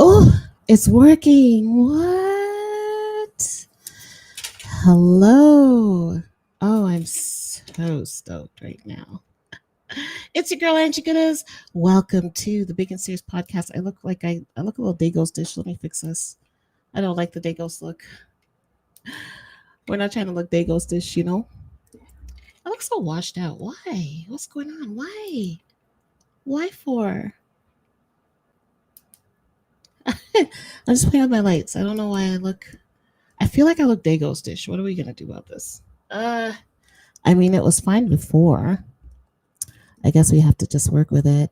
Oh, it's working. What? Hello. Oh, I'm so stoked right now. It's your girl Angie Goodes. Welcome to the Big and Serious podcast. I look a little day ghost dish. Let me fix this. I don't like the day ghost look. We're not trying to look day ghost dish. I look so washed out. Why? What's going on? Why? Why for? I'm just playing with my lights. I don't know why I look. I feel like I look day ghost dish. What are we gonna do about this? Uh, I mean, it was fine before. I guess we have to just work with it.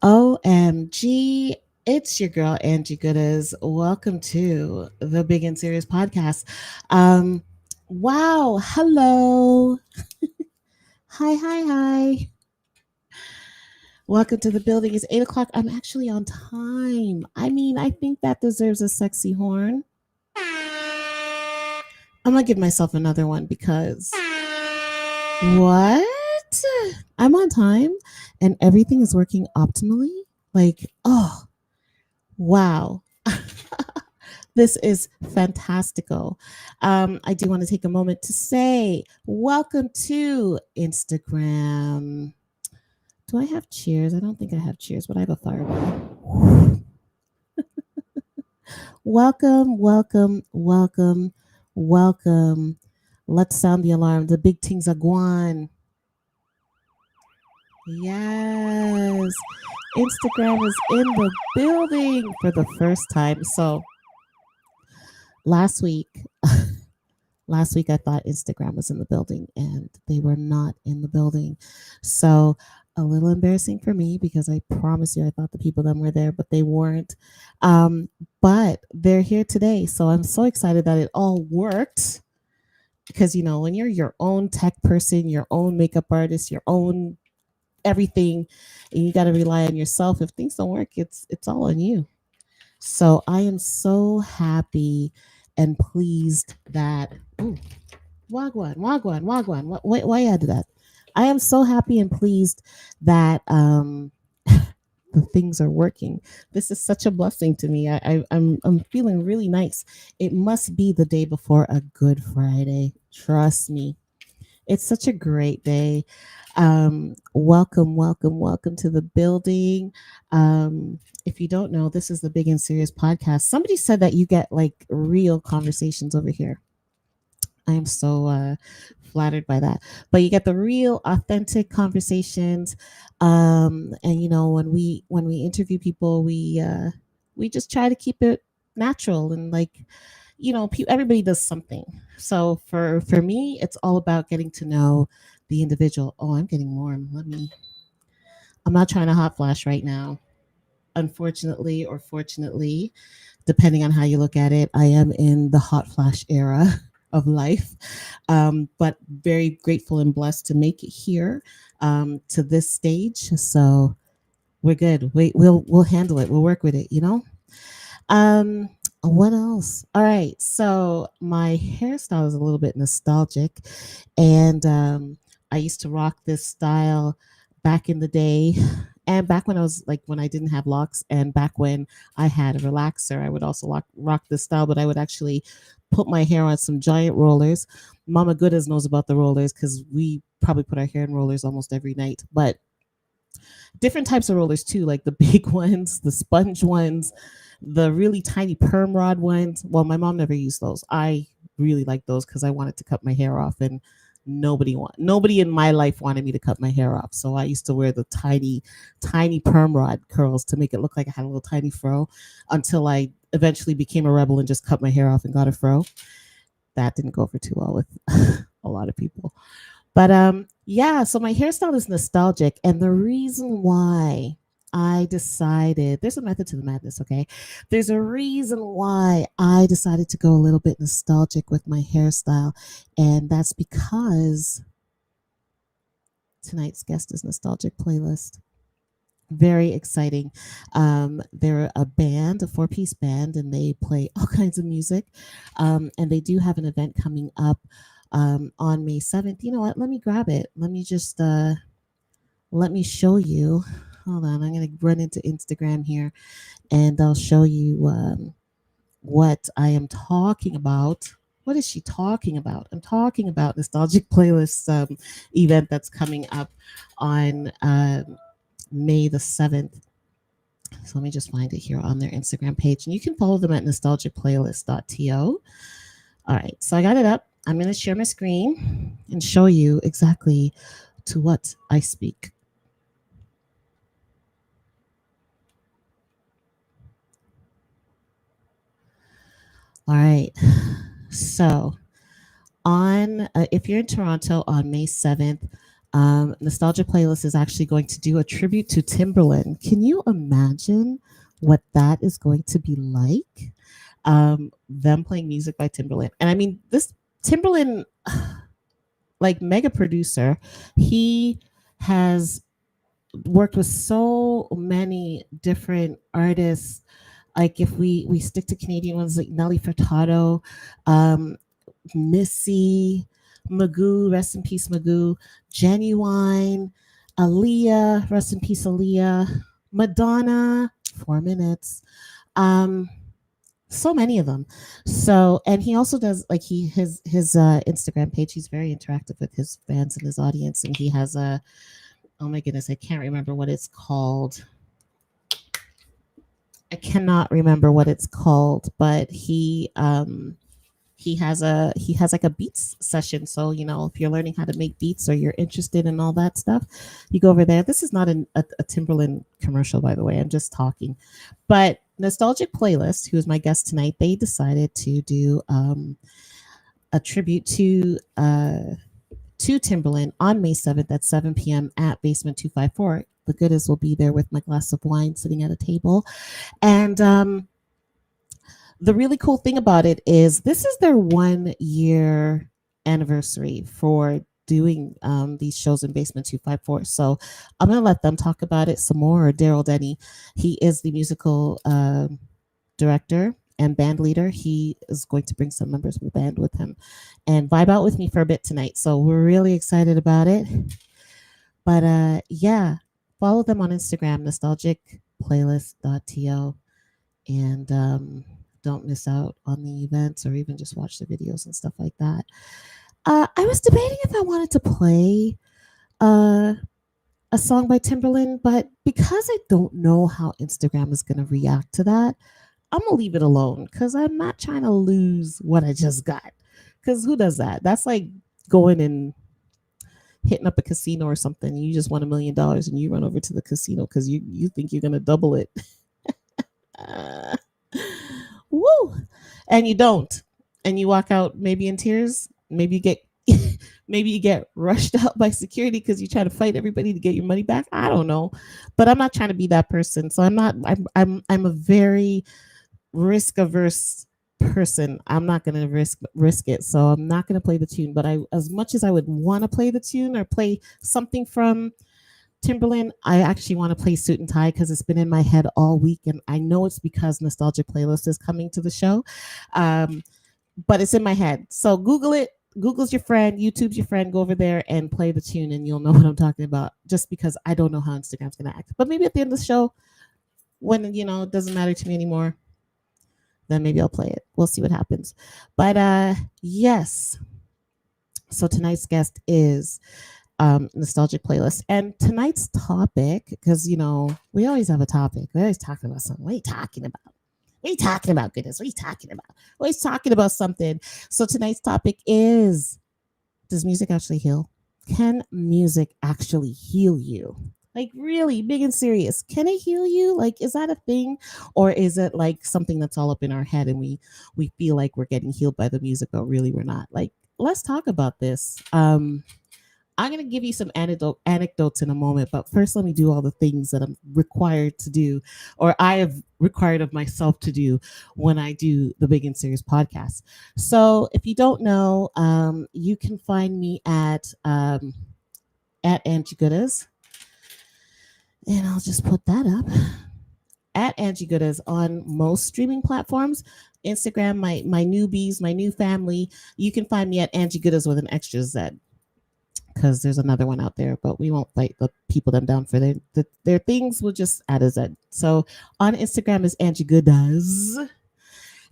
OMG. It's your girl, Angie Goodes. Welcome to the Big and Serious podcast. Um, wow. Hello. Hi, hi, hi. Welcome to the building. It's 8 o'clock. I'm actually on time. I mean, I think that deserves a sexy horn. I'm going to give myself another one because what? I'm on time and everything is working optimally. Like, oh, wow. This is fantastical. I do want to take a moment to say welcome to Instagram. Do I have cheers? I don't think I have cheers, but I have a fireball. Welcome, welcome, welcome, welcome. Let's sound the alarm. The big things are gone. Yes. Instagram is in the building for the first time. So last week, last week I thought Instagram was in the building and they were not in the building. So a little embarrassing for me because I promise you I thought the people of them were there, but they weren't. But they're here today. So I'm so excited that it all worked because when you're your own tech person, your own makeup artist, your own everything, and you got to rely on yourself. If things don't work, it's all on you. So I am so happy and pleased that wagwan, wagwan, wagwan. Why you do that? I am so happy and pleased that the things are working. This is such a blessing to me. I'm feeling really nice. It must be the day before a Good Friday. Trust me. It's such a great day. Welcome, welcome, welcome to the building. If you don't know, this is the Big and Serious podcast. Somebody said that you get like real conversations over here. I am so flattered by that. But you get the real, authentic conversations, and when we interview people, we just try to keep it natural and like everybody does something. So for me, it's all about getting to know the individual. Oh, I'm getting warm. I'm not trying to hot flash right now. Unfortunately or fortunately, depending on how you look at it, I am in the hot flash era of life, but very grateful and blessed to make it here to this stage. So we're good. We'll handle it. We'll work with it. Um, what else? All right. So my hairstyle is a little bit nostalgic, and I used to rock this style back in the day. And back when when I didn't have locks, and back when I had a relaxer, I would also rock this style, but I would actually put my hair on some giant rollers. Mama Goodes knows about the rollers because we probably put our hair in rollers almost every night. But different types of rollers too, like the big ones, the sponge ones, the really tiny perm rod ones. Well, my mom never used those. I really like those because I wanted to cut my hair off, and nobody in my life wanted me to cut my hair off. So I used to wear the tiny perm rod curls to make it look like I had a little tiny fro until I eventually became a rebel and just cut my hair off and got a fro. That didn't go over too well with a lot of people. But yeah, so my hairstyle is nostalgic, and the reason why I decided there's a method to the madness, okay? There's a reason why I decided to go a little bit nostalgic with my hairstyle, and that's because tonight's guest is Nostalgic Playlist. Very exciting. They're a band, a four-piece band, and they play all kinds of music. And they do have an event coming up on May 7th. You know what? Let me grab it. Let me show you. Hold on, I'm gonna run into Instagram here, and I'll show you what I am talking about. What is she talking about? I'm talking about nostalgic playlist event that's coming up on May the 7th. So let me just find it here on their Instagram page. And you can follow them at nostalgicplaylist.to. All right, so I got it up. I'm going to share my screen and show you exactly to what I speak. All right, so on if you're in Toronto on May 7th, Nostalgia Playlist is actually going to do a tribute to Timberland. Can you imagine what that is going to be like? Them playing music by Timberland. And I mean, this Timberland, like mega producer, he has worked with so many different artists. Like if we stick to Canadian ones like Nelly Furtado, Missy, Magoo, rest in peace, Magoo, Genuine, Aaliyah, rest in peace, Aaliyah, Madonna, 4 minutes. So many of them. So, and he also does like his Instagram page. He's very interactive with his fans and his audience, and he has a oh my goodness, I can't remember what it's called. I cannot remember what it's called, but he has like a beats session. So if you're learning how to make beats or you're interested in all that stuff, you go over there. This is not a Timberland commercial, by the way. I'm just talking. But Nostalgic Playlist, who is my guest tonight, they decided to do a tribute to Timberland on May 7th at 7 p.m. at Basement 254. The Goodest will be there with my glass of wine sitting at a table. And the really cool thing about it is this is their 1 year anniversary for doing these shows in Basement 254. So I'm going to let them talk about it some more. Darryl, Dennie, he is the musical director and band leader. He is going to bring some members of the band with him and vibe out with me for a bit tonight. So we're really excited about it. But yeah, follow them on Instagram, nostalgicplaylist.to, and don't miss out on the events or even just watch the videos and stuff like that. I was debating if I wanted to play a song by Timberland, but because I don't know how Instagram is going to react to that, I'm going to leave it alone because I'm not trying to lose what I just got. Because who does that? That's like going and hitting up a casino or something. You just won $1 million and you run over to the casino because you think you're going to double it. Woo! And you don't. And you walk out maybe in tears. Maybe you get rushed out by security because you try to fight everybody to get your money back. I don't know. But I'm not trying to be that person. So I'm a very risk averse person. I'm not going to risk it. So I'm not going to play the tune. But as much as I would want to play the tune or play something from Timberland, I actually want to play Suit and Tie because it's been in my head all week, and I know it's because Nostalgia Playlist is coming to the show, but it's in my head. So Google it. Google's your friend. YouTube's your friend. Go over there and play the tune, and you'll know what I'm talking about. Just because I don't know how Instagram's gonna act, but maybe at the end of the show, when it doesn't matter to me anymore, then maybe I'll play it. We'll see what happens. But yes. So tonight's guest is Nostalgic Playlist. And tonight's topic, because we always have a topic. We're always talking about something. What are you talking about? What are you talking about, goodness? What are you talking about? We're always talking about something. So tonight's topic is, does music actually heal? Can music actually heal you? Like really big and serious. Can it heal you? Like, is that a thing? Or is it like something that's all up in our head and we feel like we're getting healed by the music, but really we're not? Like, let's talk about this. I'm going to give you some anecdotes in a moment, but first let me do all the things that I'm required to do, or I have required of myself to do when I do the Big and Serious podcast. So if you don't know, you can find me at Angie Goodas, and I'll just put that up. At Angie Goodas on most streaming platforms. Instagram, my newbies, my new family, you can find me at Angie Goodas with an extra Z. because there's another one out there, but we won't fight the people them down for their things. We'll just add a Z. So on Instagram is Angie Goodas,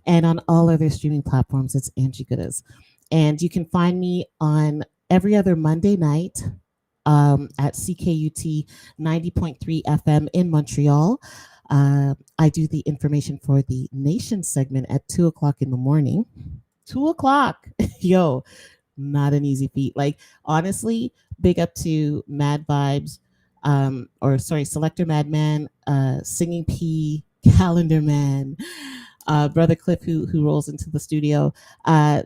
and on all other streaming platforms, it's Angie Goodas. And you can find me on every other Monday night at CKUT 90.3 FM in Montreal. I do the information for the Nation segment at 2 o'clock in the morning. 2 o'clock. Yo, not an easy feat. Like, honestly, big up to Mad Vibes, or sorry, Selector Madman, Singing P, Calendar Man, Brother Cliff, who rolls into the studio.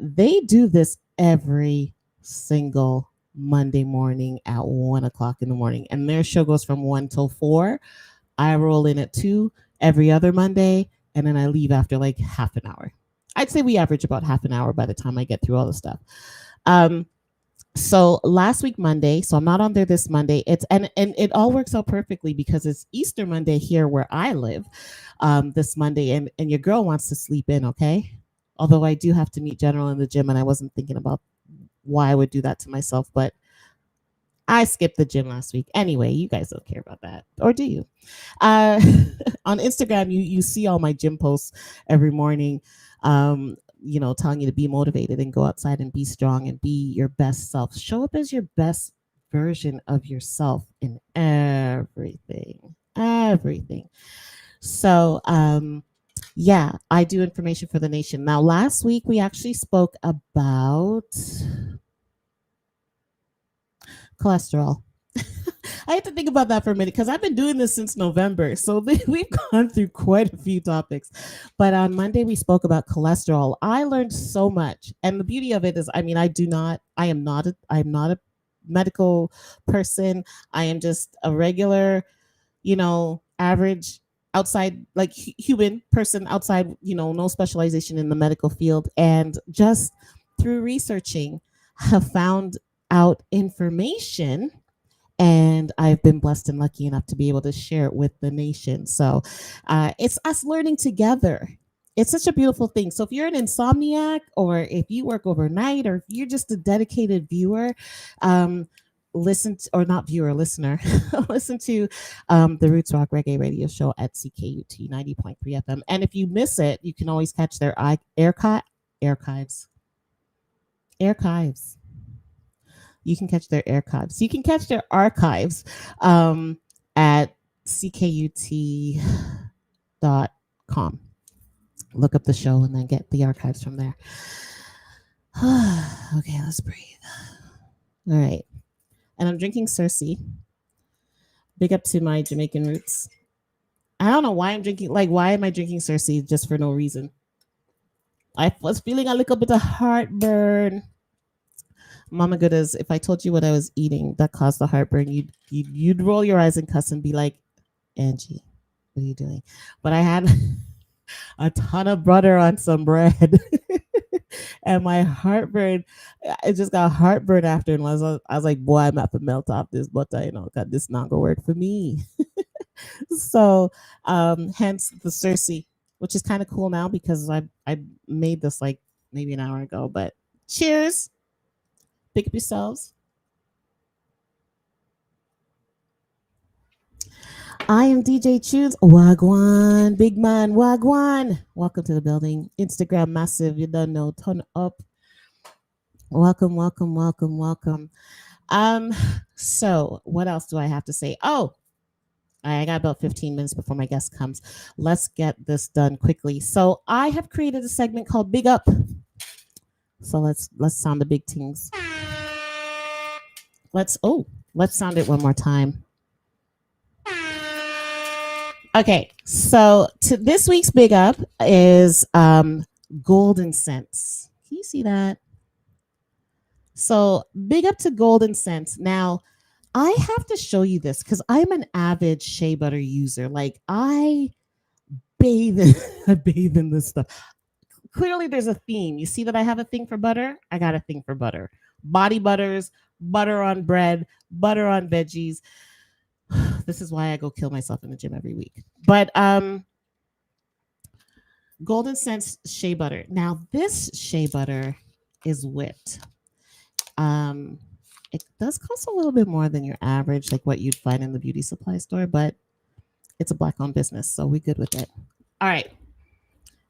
They do this every single Monday morning at 1 o'clock in the morning, and their show goes from 1 till 4. I roll in at 2 every other Monday, and then I leave after like half an hour. I'd say we average about half an hour by the time I get through all the stuff. So last week Monday, so I'm not on there this Monday. It's and it all works out perfectly because it's Easter Monday here where I live, this Monday, and your girl wants to sleep in, okay? Although I do have to meet General in the gym, and I wasn't thinking about why I would do that to myself, but I skipped the gym last week. Anyway, you guys don't care about that, or do you? Uh, on Instagram, you see all my gym posts every morning. Telling you to be motivated and go outside and be strong and be your best self. Show up as your best version of yourself in everything. Everything. So, yeah, I do information for the nation. Now, last week we actually spoke about cholesterol. I had to think about that for a minute because I've been doing this since November. So we've gone through quite a few topics. But on Monday, we spoke about cholesterol. I learned so much. And the beauty of it is, I mean, I am not a medical person. I am just a regular, average outside, like human person outside, no specialization in the medical field. And just through researching, have found out information, and I've been blessed and lucky enough to be able to share it with the nation. So it's us learning together. It's such a beautiful thing. So if you're an insomniac, or if you work overnight, or if you're just a dedicated viewer, listen to, or not viewer, listener, listen to the Roots Rock Reggae Radio Show at CKUT 90.3 FM. And if you miss it, you can always catch their archives. You can catch their archives. You can catch their archives at ckut.com. Look up the show and then get the archives from there. Okay, let's breathe. All right. And I'm drinking Cersei. Big up to my Jamaican roots. I don't know why I'm drinking, why am I drinking Cersei just for no reason? I was feeling a little bit of heartburn. Mama Goodas, if I told you what I was eating that caused the heartburn, you'd roll your eyes and cuss and be like, Angie, what are you doing? But I had a ton of butter on some bread, and my heartburn, it just got heartburn after. And I was like, boy, I'm about to melt off this butter. God, this not gonna work for me. So, hence the Cersei, which is kind of cool now because I made this like maybe an hour ago. But cheers. Pick up yourselves. I am DJ Tunes. Wagwan, big man, Wagwan. Welcome to the building. Instagram massive, you don't know, turn up. Welcome. So what else do I have to say? Oh, I got about 15 minutes before my guest comes. Let's get this done quickly. So I have created a segment called Big Up. So let's sound the big things. Let's sound it one more time. Okay, so this week's Big Up is Golden Sense. Can you see that? So big up to Golden Sense. Now, I have to show you this because I'm an avid shea butter user. Like I bathe in this stuff. Clearly there's a theme. You see that I have a thing for butter? I got a thing for butter. Body butters, butter on bread, butter on veggies. This is why I go kill myself in the gym every week. But Golden Sense shea butter. Now this shea butter is whipped. It does cost a little bit more than your average, like what you'd find in the beauty supply store, but it's a black-owned business, so we good with it. All right.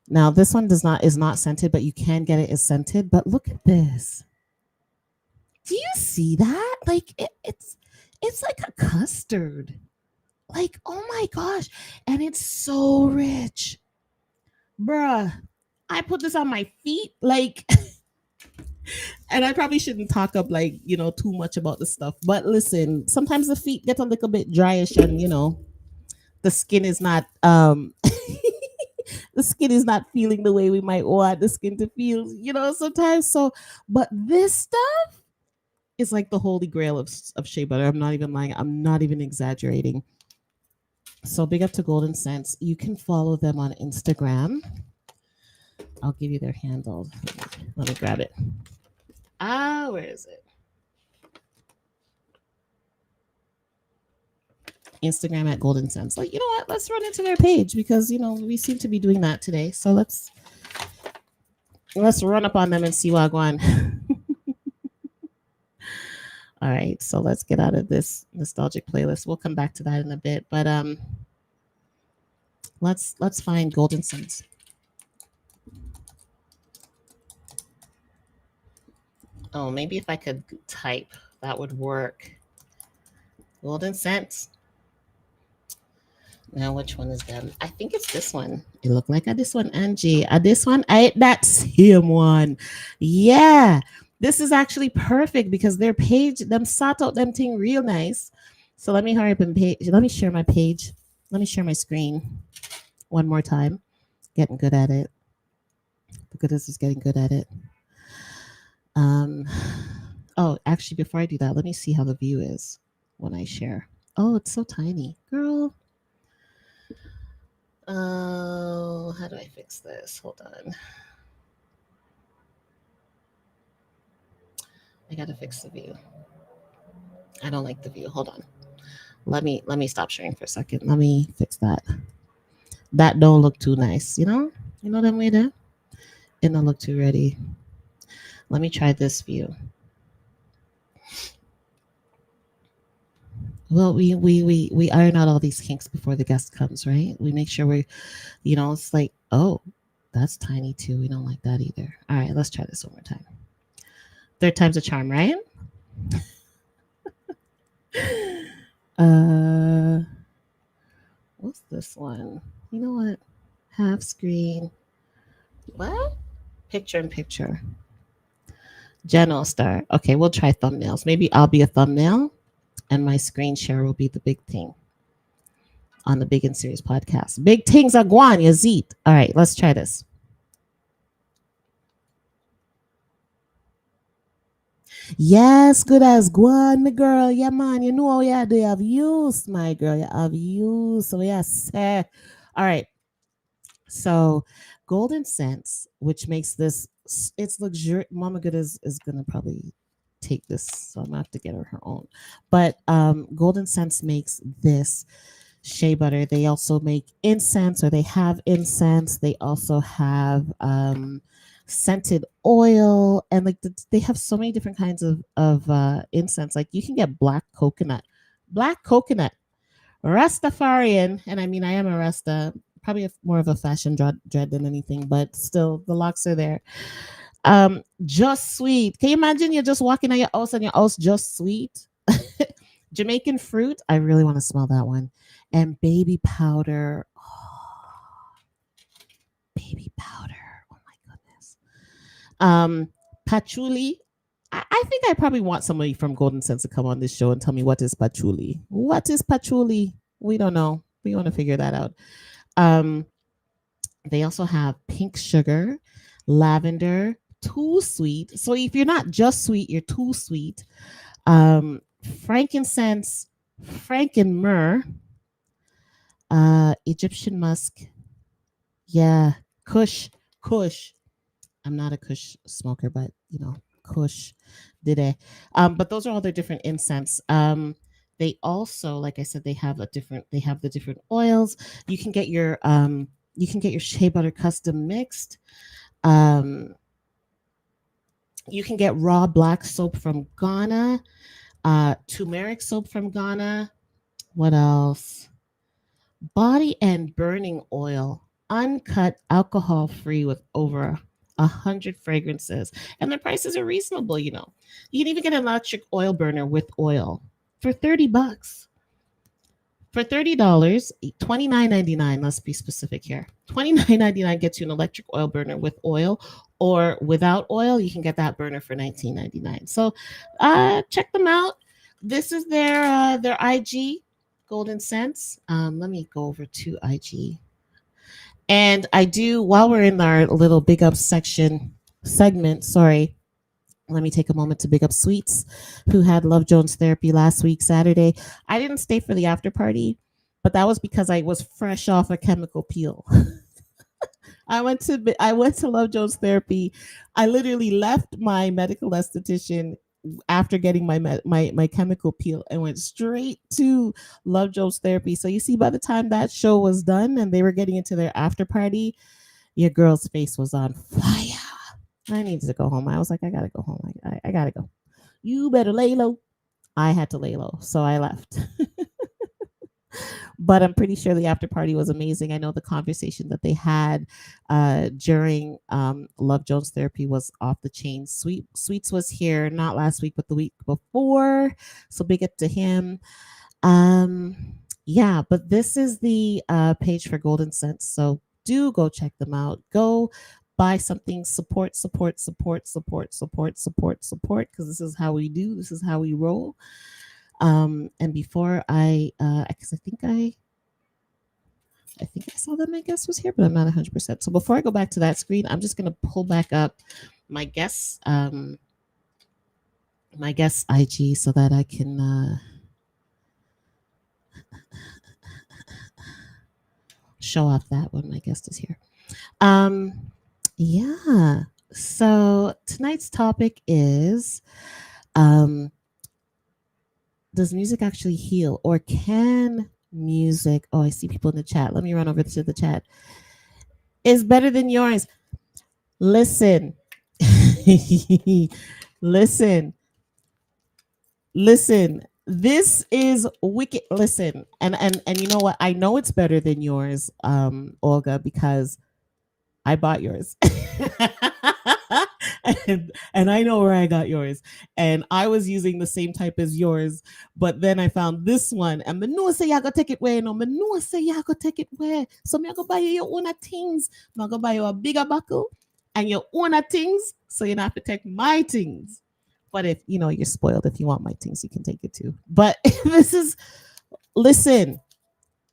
Now this one is not scented, but you can get it as scented. But look at this. Do you see that? Like it's like a custard. Like, oh my gosh. And it's so rich. Bruh. I put this on my feet. Like and I probably shouldn't talk up like, too much about the stuff. But listen, sometimes the feet get a little bit dryish and the skin is not the skin is not feeling the way we might want the skin to feel, sometimes. So, but this stuff is like the holy grail of shea butter. I'm not even lying. I'm not even exaggerating. So big up to Golden Sense. You can follow them on Instagram. I'll give you their handle. Let me grab it. Where is it? Instagram at Golden Sense. Like, you know what? Let's run into their page because we seem to be doing that today. So let's run up on them and see what going on. All right, so let's get out of this nostalgic playlist. We'll come back to that in a bit, but let's find Golden Sense. Oh, maybe if I could type, that would work. Golden Sense. Now, which one is them? I think it's this one. It looked like this one, Angie. This one, that same one. Yeah. This is actually perfect because their page, them sort out them thing real nice. So let me hurry up and page. Let me share my page. Let me share my screen one more time. Getting good at it. Because this is getting good at it. Oh, actually, before I do that, let me see how the view is when I share. Oh, it's so tiny. Girl. Oh, how do I fix this? Hold on. I gotta fix the view. I don't like the view. Hold on. Let me stop sharing for a second. Let me fix that. That don't look too nice, You know that way there? It don't look too ready. Let me try this view. Well, we iron out all these kinks before the guest comes, right? We make sure we're, it's like, oh, that's tiny too. We don't like that either. All right, let's try this one more time. Third time's a charm, right? What's this one? You know what? Half screen. What? Picture in picture. General star. Okay, we'll try thumbnails. Maybe I'll be a thumbnail and my screen share will be the big thing on the Big and Serious podcast. Big things are going, Yazid. All right, let's try this. Yes, good as Guan, my girl. Yeah, man. You know, yeah, they have use, my girl. You have use. So, yes. All right. So, Golden Sense, which makes this, it's luxurious. Mama Good is going to probably take this. So, I'm going to have to get her own. But Golden Sense makes this shea butter. They also make incense, or they have incense. They also have scented oil, and like they have so many different kinds of incense. Like you can get black coconut, Rastafarian, and I mean I am a Rasta, probably more of a fashion dread than anything, but still the locks are there. Just sweet. Can you imagine you're just walking on your house and your house just sweet? Jamaican fruit. I really want to smell that one. And baby powder. Oh, baby powder. Oh my goodness. Patchouli. I think I probably want somebody from Golden Sense to come on this show and tell me what is patchouli. What is patchouli? We don't know. We want to figure that out. They also have pink sugar, lavender, too sweet. So if you're not just sweet, you're too sweet. Frankincense, frankenmyrrh, Egyptian musk. Yeah, Kush. I'm not a Kush smoker, but Kush did it. But those are all their different incense. They also, like I said, they have the different oils. You can get your shea butter custom mixed. You can get raw black soap from Ghana, turmeric soap from Ghana. What else? Body and burning oil, uncut, alcohol free with over 100 fragrances. And the prices are reasonable, you know. You can even get an electric oil burner with oil for $30. For $30, 29.99. Let's be specific here. 29.99 gets you an electric oil burner with oil, or without oil, you can get that burner for 19.99. So check them out. This is their IG, Golden Sense. Let me go over to IG. And I do, while we're in our little big up segment, sorry, let me take a moment to big up Sweets, who had Love Jones therapy last week, Saturday. I didn't stay for the after party, but that was because I was fresh off a chemical peel. I went to Love Jones therapy. I literally left my medical esthetician after getting my chemical peel and went straight to Love Jones therapy. So you see, by the time that show was done and they were getting into their after party, your girl's face was on fire. I needed to go home. I was like, I gotta go home. I gotta go. You better lay low. I had to lay low, so I left. But I'm pretty sure the after party was amazing. I know the conversation that they had during Love Jones therapy was off the chain. Sweets was here not last week, but the week before. So big up to him. Yeah, but this is the page for Golden Sense. So do go check them out. Go buy something. Support, support, support, support, support, support, support. Because this is how we do. This is how we roll. And before because I think I saw that my guest was here, but I'm not 100%. So before I go back to that screen, I'm just gonna pull back up my guest IG so that I can show off that when my guest is here. Yeah. So tonight's topic is does music actually heal, or can music, oh, I see people in the chat. Let me run over to the chat. Is better than yours. Listen. Listen. This is wicked. Listen. And you know what? I know it's better than yours, Olga, because I bought yours. and I know where I got yours. And I was using the same type as yours, but then I found this one. And me know say you go take it away. No, me know say you go take it away. So me go buy you your own things. Me go buy you a bigger buckle and your own things. So you don't have to take my things. But if you know you're spoiled, if you want my things, you can take it too. But listen.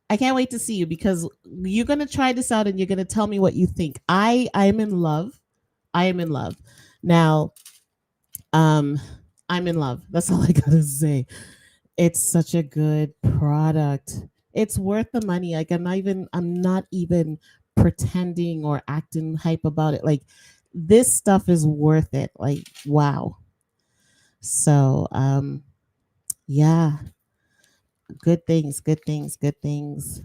I can't wait to see you because you're gonna try this out and you're gonna tell me what you think. I am in love. I am in love. Now, I'm in love. That's all I gotta say. It's such a good product. It's worth the money. Like I'm not even pretending or acting hype about it. Like this stuff is worth it. Like, wow. So yeah. Good things, good things, good things.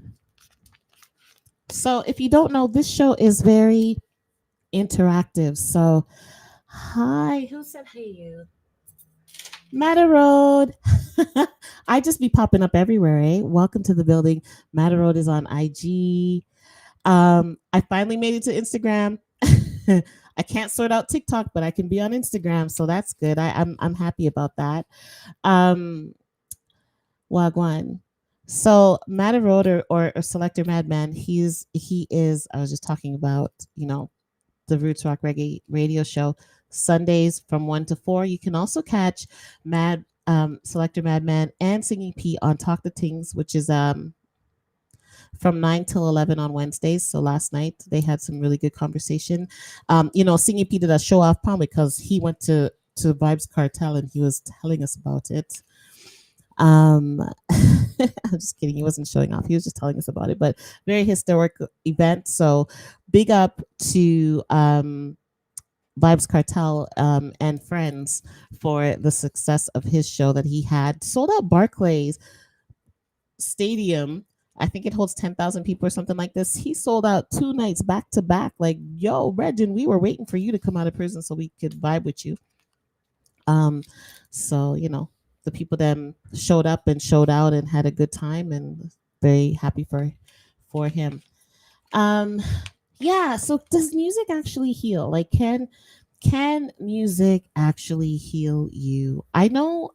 So if you don't know, this show is very interactive. So hi, who said hey you? Matter Road. I just be popping up everywhere, eh? Welcome to the building. Matter Road is on IG. I finally made it to Instagram. I can't sort out TikTok, but I can be on Instagram, so that's good. I'm happy about that. Wagwan. So Matter Road or Selector Madman, he is. I was just talking about, the Roots Rock Reggae radio show Sundays from 1 to 4. You can also catch Selector Madman and Singing P on Talk the Tings, which is from 9 till 11 on Wednesdays. So last night they had some really good conversation. Singing P did a show off palm because he went to Vibes Cartel and he was telling us about it. I'm just kidding. He wasn't showing off. He was just telling us about it, but very historic event. So big up to Vibes Cartel and friends for the success of his show that he had. Sold out Barclays Stadium. I think it holds 10,000 people or something like this. He sold out 2 nights back to back. Like, yo, Regin, we were waiting for you to come out of prison so we could vibe with you. Um, so the people then showed up and showed out and had a good time, and very happy for him. Um, yeah. So does music actually heal? Like, can music actually heal you? I know.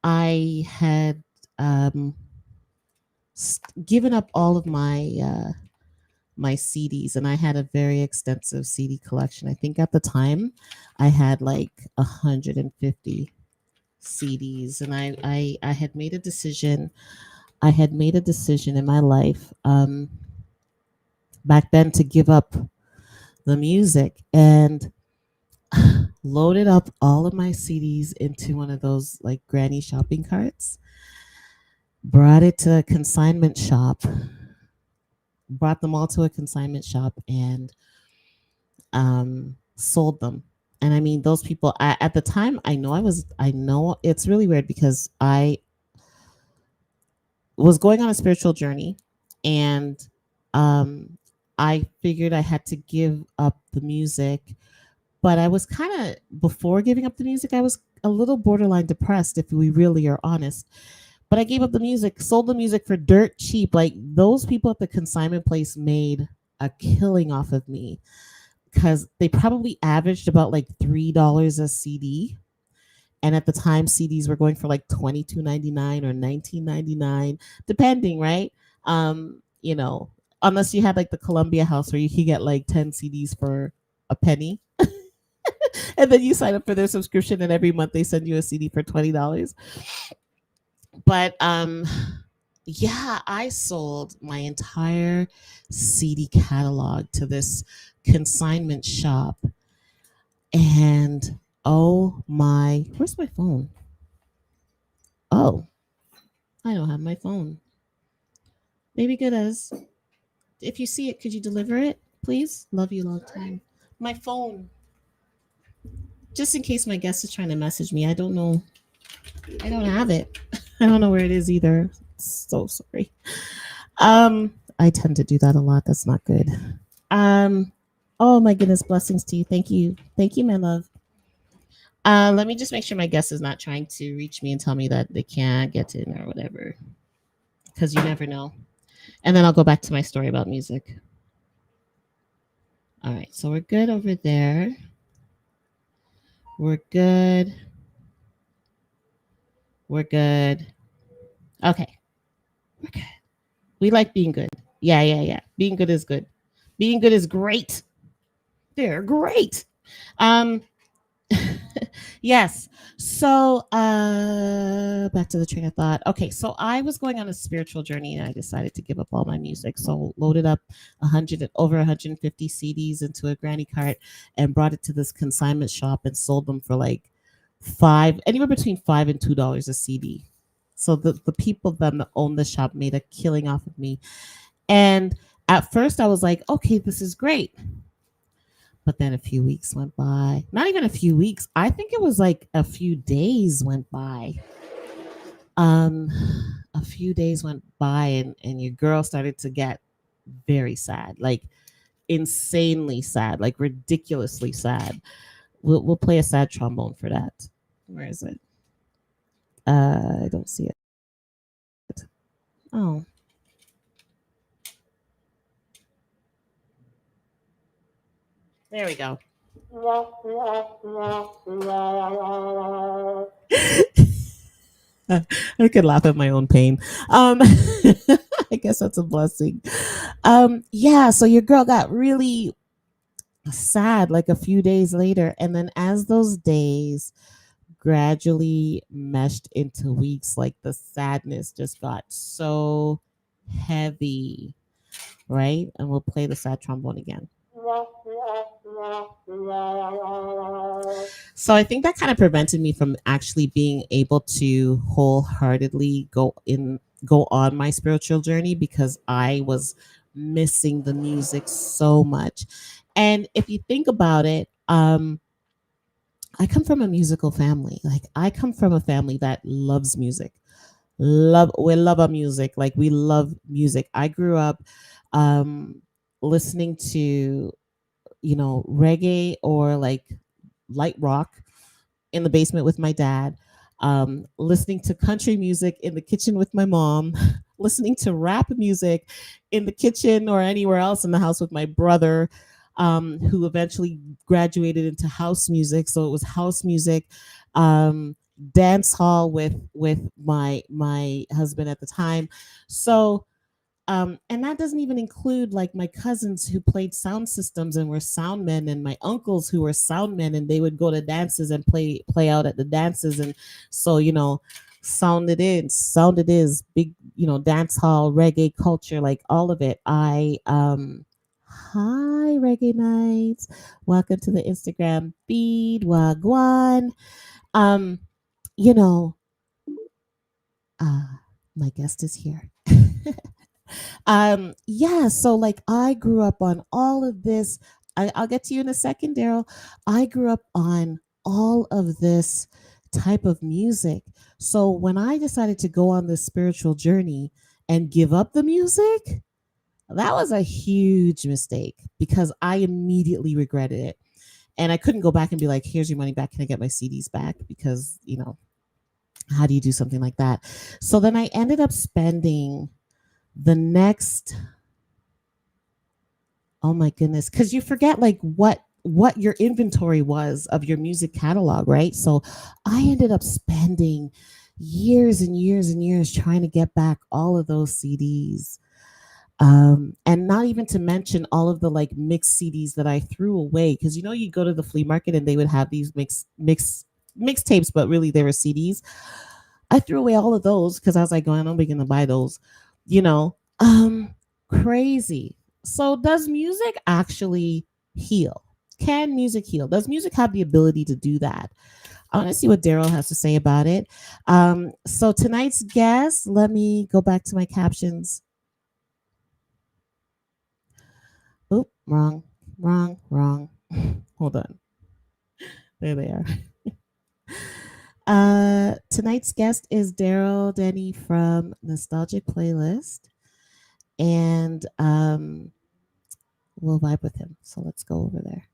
I had um given up all of my CDs, and I had a very extensive CD collection. I think at the time I had like 150 CDs, and I had made a decision. I had made a decision in my life back then to give up the music and loaded up all of my CDs into one of those like granny shopping carts, brought it to a consignment shop, brought them all to a consignment shop, and sold them. And I mean, those people at the time, I know it's really weird because I was going on a spiritual journey, and um, I figured I had to give up the music. But I was kind of, before giving up the music, I was a little borderline depressed, if we really are honest. But I gave up the music, sold the music for dirt cheap. Like, those people at the consignment place made a killing off of me because they probably averaged about like $3 a CD. And at the time, CDs were going for like 22.99 or 19.99, depending, right? Unless you had like the Columbia House where you could get like 10 CDs for a penny. And then you sign up for their subscription, and every month they send you a CD for $20. But yeah, I sold my entire CD catalog to this consignment shop. And oh my, where's my phone? Oh, I don't have my phone. Baby Goodas, if you see it, could you deliver it, please? Love you long time. My phone, just in case my guest is trying to message me. I don't know. I don't have it. I don't know where it is either. So sorry. I tend to do that a lot. That's not good. Um, oh my goodness, blessings to you. Thank you. Thank you, my love. Let me just make sure my guest is not trying to reach me and tell me that they can't get in or whatever, because you never know. And then I'll go back to my story about music. All right, so we're good over there. We're good. We're good. Okay, we're good. We like being good. Yeah, yeah, yeah. Being good is good. Being good is great. They're great. Um, yes. So back to the train of thought. Okay, so I was going on a spiritual journey, and I decided to give up all my music. So loaded up 150 CDs into a granny cart and brought it to this consignment shop and sold them for like anywhere between $5 and $2 a CD. So the people that own the shop made a killing off of me. And at first I was like, okay, this is great. But then a few weeks went by. Not even a few weeks. I think it was like a few days went by. Um, a few days went by, and your girl started to get very sad, like insanely sad, like ridiculously sad. We'll play a sad trombone for that. Where is it? I don't see it. Oh, there we go. I could laugh at my own pain. I guess that's a blessing. Yeah, so your girl got really sad like a few days later. And then as those days gradually meshed into weeks, like the sadness just got so heavy, right? And we'll play the sad trombone again. So I think that kind of prevented me from actually being able to wholeheartedly go on my spiritual journey because I was missing the music so much. And if you think about it, I come from a musical family. Like, I come from a family that loves music. We love our music. Like, we love music. I grew up um listening to reggae or like light rock, in the basement with my dad, listening to country music in the kitchen with my mom, listening to rap music in the kitchen or anywhere else in the house with my brother, who eventually graduated into house music. So it was house music, um, dance hall with my husband at the time. So and that doesn't even include like my cousins who played sound systems and were sound men, and my uncles who were sound men, and they would go to dances and play out at the dances. And so, sound it is big, dance hall, reggae culture, like all of it. Hi, reggae nights. Welcome to the Instagram feed. Wagwan. Um, you know, uh, my guest is here. Yeah, so like I grew up on all of this. I'll get to you in a second, Daryl. I grew up on all of this type of music. So when I decided to go on this spiritual journey and give up the music, that was a huge mistake because I immediately regretted it. And I couldn't go back and be like, here's your money back. Can I get my CDs back? Because, how do you do something like that? So then I ended up spending the next, oh my goodness, because you forget like what your inventory was of your music catalog, right? So I ended up spending years and years and years trying to get back all of those CDs. And not even to mention all of the like mixed CDs that I threw away, because you go to the flea market and they would have these mixtapes, but really they were CDs. I threw away all of those because I was like, going, I'm not going to buy those, you know. Crazy. So does music actually heal? Can music heal? Does music have the ability to do that? I want to see what Darryl has to say about it. So tonight's guest, let me go back to my captions. Oop, wrong. Hold on. There they are. Tonight's guest is Darryl Dennie from Nostalgic Playlist, and we'll vibe with him. So let's go over there.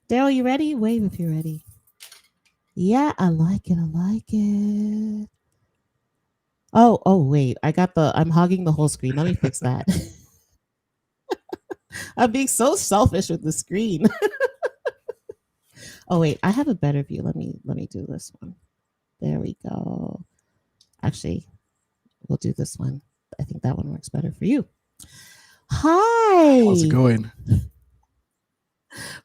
Darryl, you ready? Wave if you're ready. Yeah, I like it. I like it. Oh, wait. I'm hogging the whole screen. Let me fix that. I'm being so selfish with the screen. Oh, wait. I have a better view. Let me do this one. There we go. Actually, we'll do this one. I think that one works better for you. Hi. How's it going?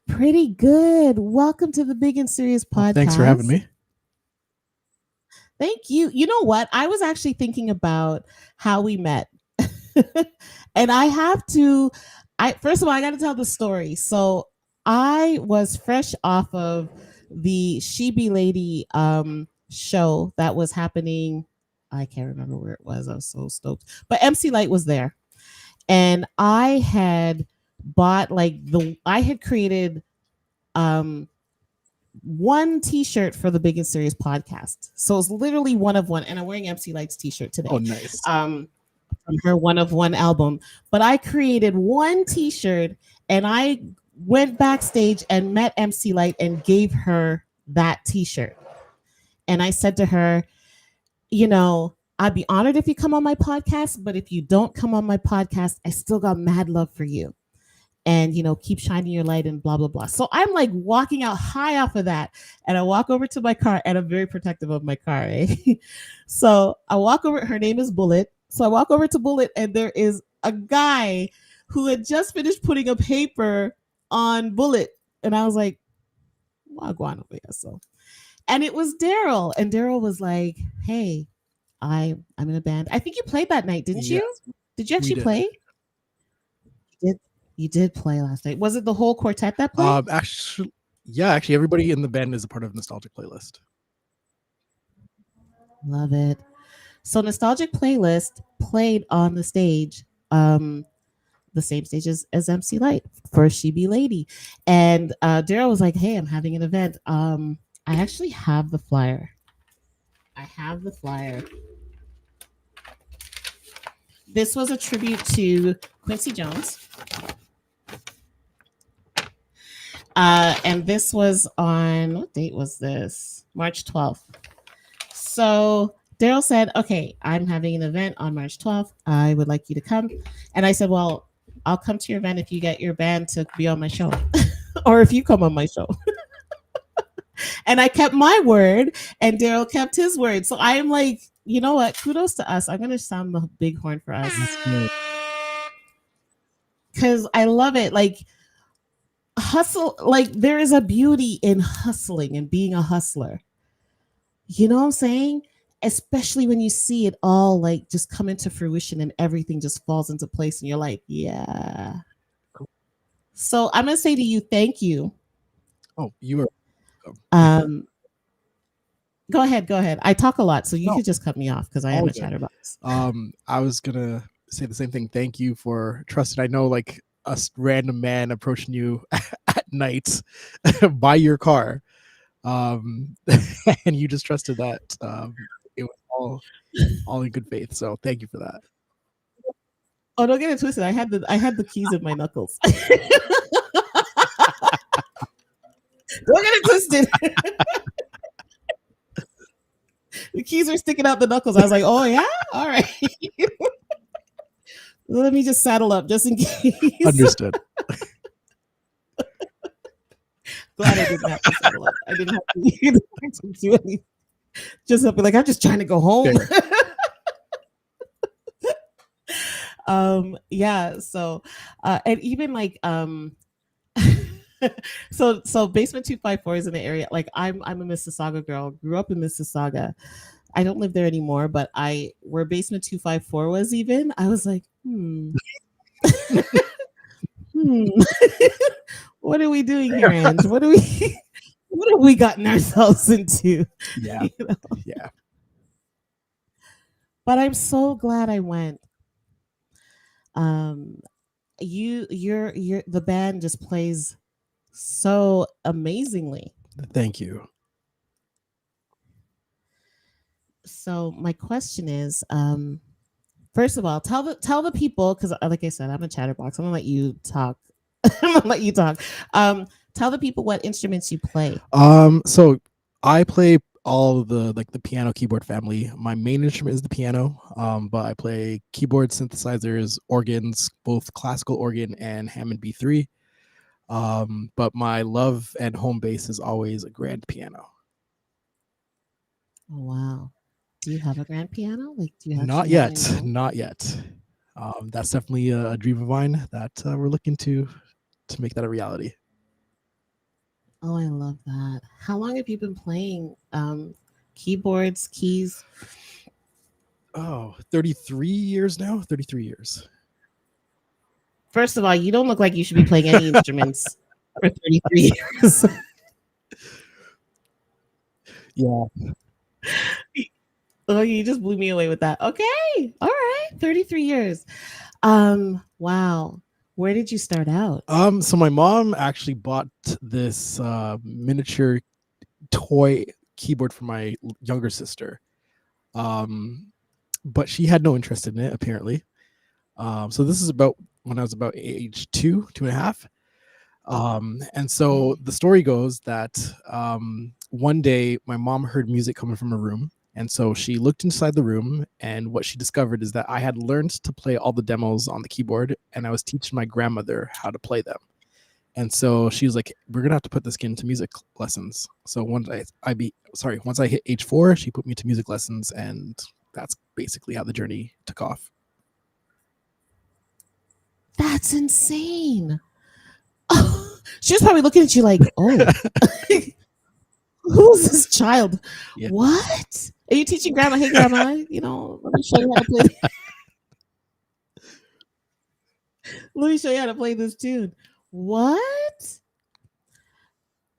Pretty good. Welcome to the Big and Serious podcast. Well, thanks for having me. Thank you. You know what? I was actually thinking about how we met. And I have to first of all, I got to tell the story. So, I was fresh off of the She Be Lady show that was happening. I can't remember where it was. I was so stoked. But MC Light was there. And I had bought I had created one t-shirt for the Big and Serious podcast. So it's literally one of one, and I'm wearing MC Light's t-shirt today. Oh, nice. From her one of one album. But I created one t-shirt and I went backstage and met MC Light and gave her that t-shirt. And I said to her, I'd be honored if you come on my podcast, but if you don't come on my podcast, I still got mad love for you. And keep shining your light and blah blah blah. So I'm like walking out high off of that, and I walk over to my car, and I'm very protective of my car. Eh? So I walk over. Her name is Bullet. So I walk over to Bullet, and there is a guy who had just finished putting a paper on Bullet, and I was like, "Well, go on over here." So, and it was Darryl, and Darryl was like, "Hey, I'm in a band. I think you played that night, didn't you? Did you actually play?" You did play last night. Was it the whole quartet that played? Actually, everybody in the band is a part of Nostalgic Playlist. Love it. So Nostalgic Playlist played on the stage, the same stage as MC Light for She Be Lady. And Darryl was like, hey, I'm having an event. I actually have the flyer. This was a tribute to Quincy Jones. And this was on, what date was this? March 12th. So Darryl said, okay, I'm having an event on March 12th. I would like you to come. And I said, well, I'll come to your event if you get your band to be on my show or if you come on my show. And I kept my word and Darryl kept his word. So I am like, you know what? Kudos to us. I'm going to sound the bighorn for us because I love it. Like, hustle, like, there is a beauty in hustling and being a hustler. You know what I'm saying? Especially when you see it all like just come into fruition and everything just falls into place and you're like, yeah. So I'm gonna say to you, thank you. Oh, you are. Um, go ahead. I talk a lot, so you No. could just cut me off because I am All a good. chatterbox. I was gonna say the same thing. Thank you for trusting. I know, like, a random man approaching you at night by your car, and you just trusted that. It was all in good faith. So thank you for that. Oh, don't get it twisted. I had the keys in my knuckles. Don't get it twisted. The keys were sticking out the knuckles. I was like, oh yeah, all right. Let me just saddle up just in case. Understood. Glad I didn't have to saddle up. I didn't have to do anything. Just be like, I'm just trying to go home. Yeah. So, and even like, so basement 254 is in the area. Like, I'm a Mississauga girl. Grew up in Mississauga. I don't live there anymore, but where basement 254 was, even I was like, what are we doing here, Ange? What have we gotten ourselves into? Yeah. You know? Yeah. But I'm so glad I went. You're the band just plays so amazingly. Thank you. So my question is, first of all, tell the people, because like I said, I'm a chatterbox. I'm gonna let you talk. Tell the people what instruments you play. So I play all of the piano keyboard family. My main instrument is the piano, but I play keyboard, synthesizers, organs, both classical organ and Hammond B3. But my love and home base is always a grand piano. Oh, wow. Do you have a grand piano? Like, do you Not yet. That's definitely a dream of mine that we're looking to make that a reality. Oh, I love that. How long have you been playing keyboards, keys? Oh, 33 years now. 33 years. First of all, you don't look like you should be playing any instruments for 33 years. Yeah. Oh, you just blew me away with that. Okay. All right. 33 years. Wow. Where did you start out? So my mom actually bought this miniature toy keyboard for my younger sister. But she had no interest in it, apparently. So this is about when I was about age 2.5. And so the story goes that one day my mom heard music coming from her room. And so she looked inside the room, and what she discovered is that I had learned to play all the demos on the keyboard, and I was teaching my grandmother how to play them. And so she was like, we're going to have to put this kid into music lessons. So once I hit age 4, she put me to music lessons, and that's basically how the journey took off. That's insane. Oh, she was probably looking at you like, oh, who's this child? Yeah. What? Are you teaching grandma? Hey, grandma, let me show you how to play. Let me show you how to play this tune. What?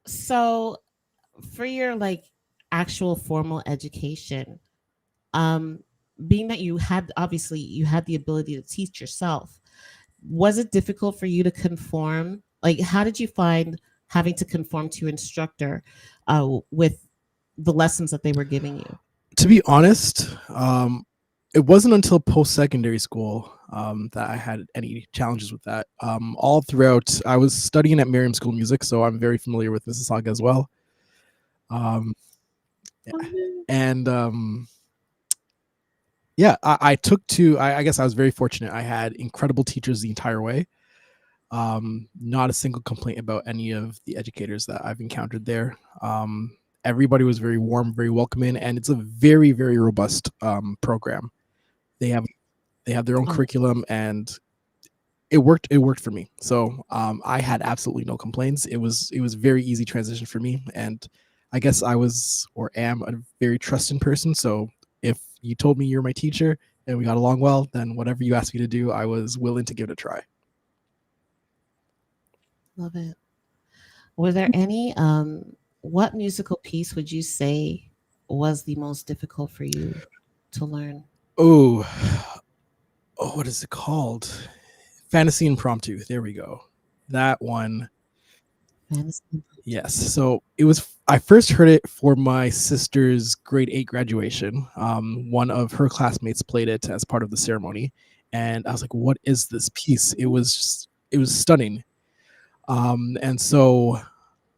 So for your actual formal education, being that you had the ability to teach yourself, was it difficult for you to conform? Like, how did you find having to conform to your instructor with the lessons that they were giving you? To be honest, it wasn't until post-secondary school that I had any challenges with that. All throughout, I was studying at Miriam School of Music, so I'm very familiar with Mississauga as well. Um, and yeah, I took to, I guess I was very fortunate. I had incredible teachers the entire way. Not a single complaint about any of the educators that I've encountered there. Everybody was very warm, very welcoming, and it's a very, very robust program. They have their own curriculum, and it worked for me. So I had absolutely no complaints. It was very easy transition for me, and I guess I was or am a very trusting person. So if you told me you're my teacher and we got along well, then whatever you asked me to do, I was willing to give it a try. Love it. Were there any what musical piece would you say was the most difficult for you to learn? Oh, what is it called? Fantasy Impromptu. There we go. That one. Fantasy. Yes. So it was, I first heard it for my sister's grade 8 graduation. One of her classmates played it as part of the ceremony. And I was like, what is this piece? It was stunning. And so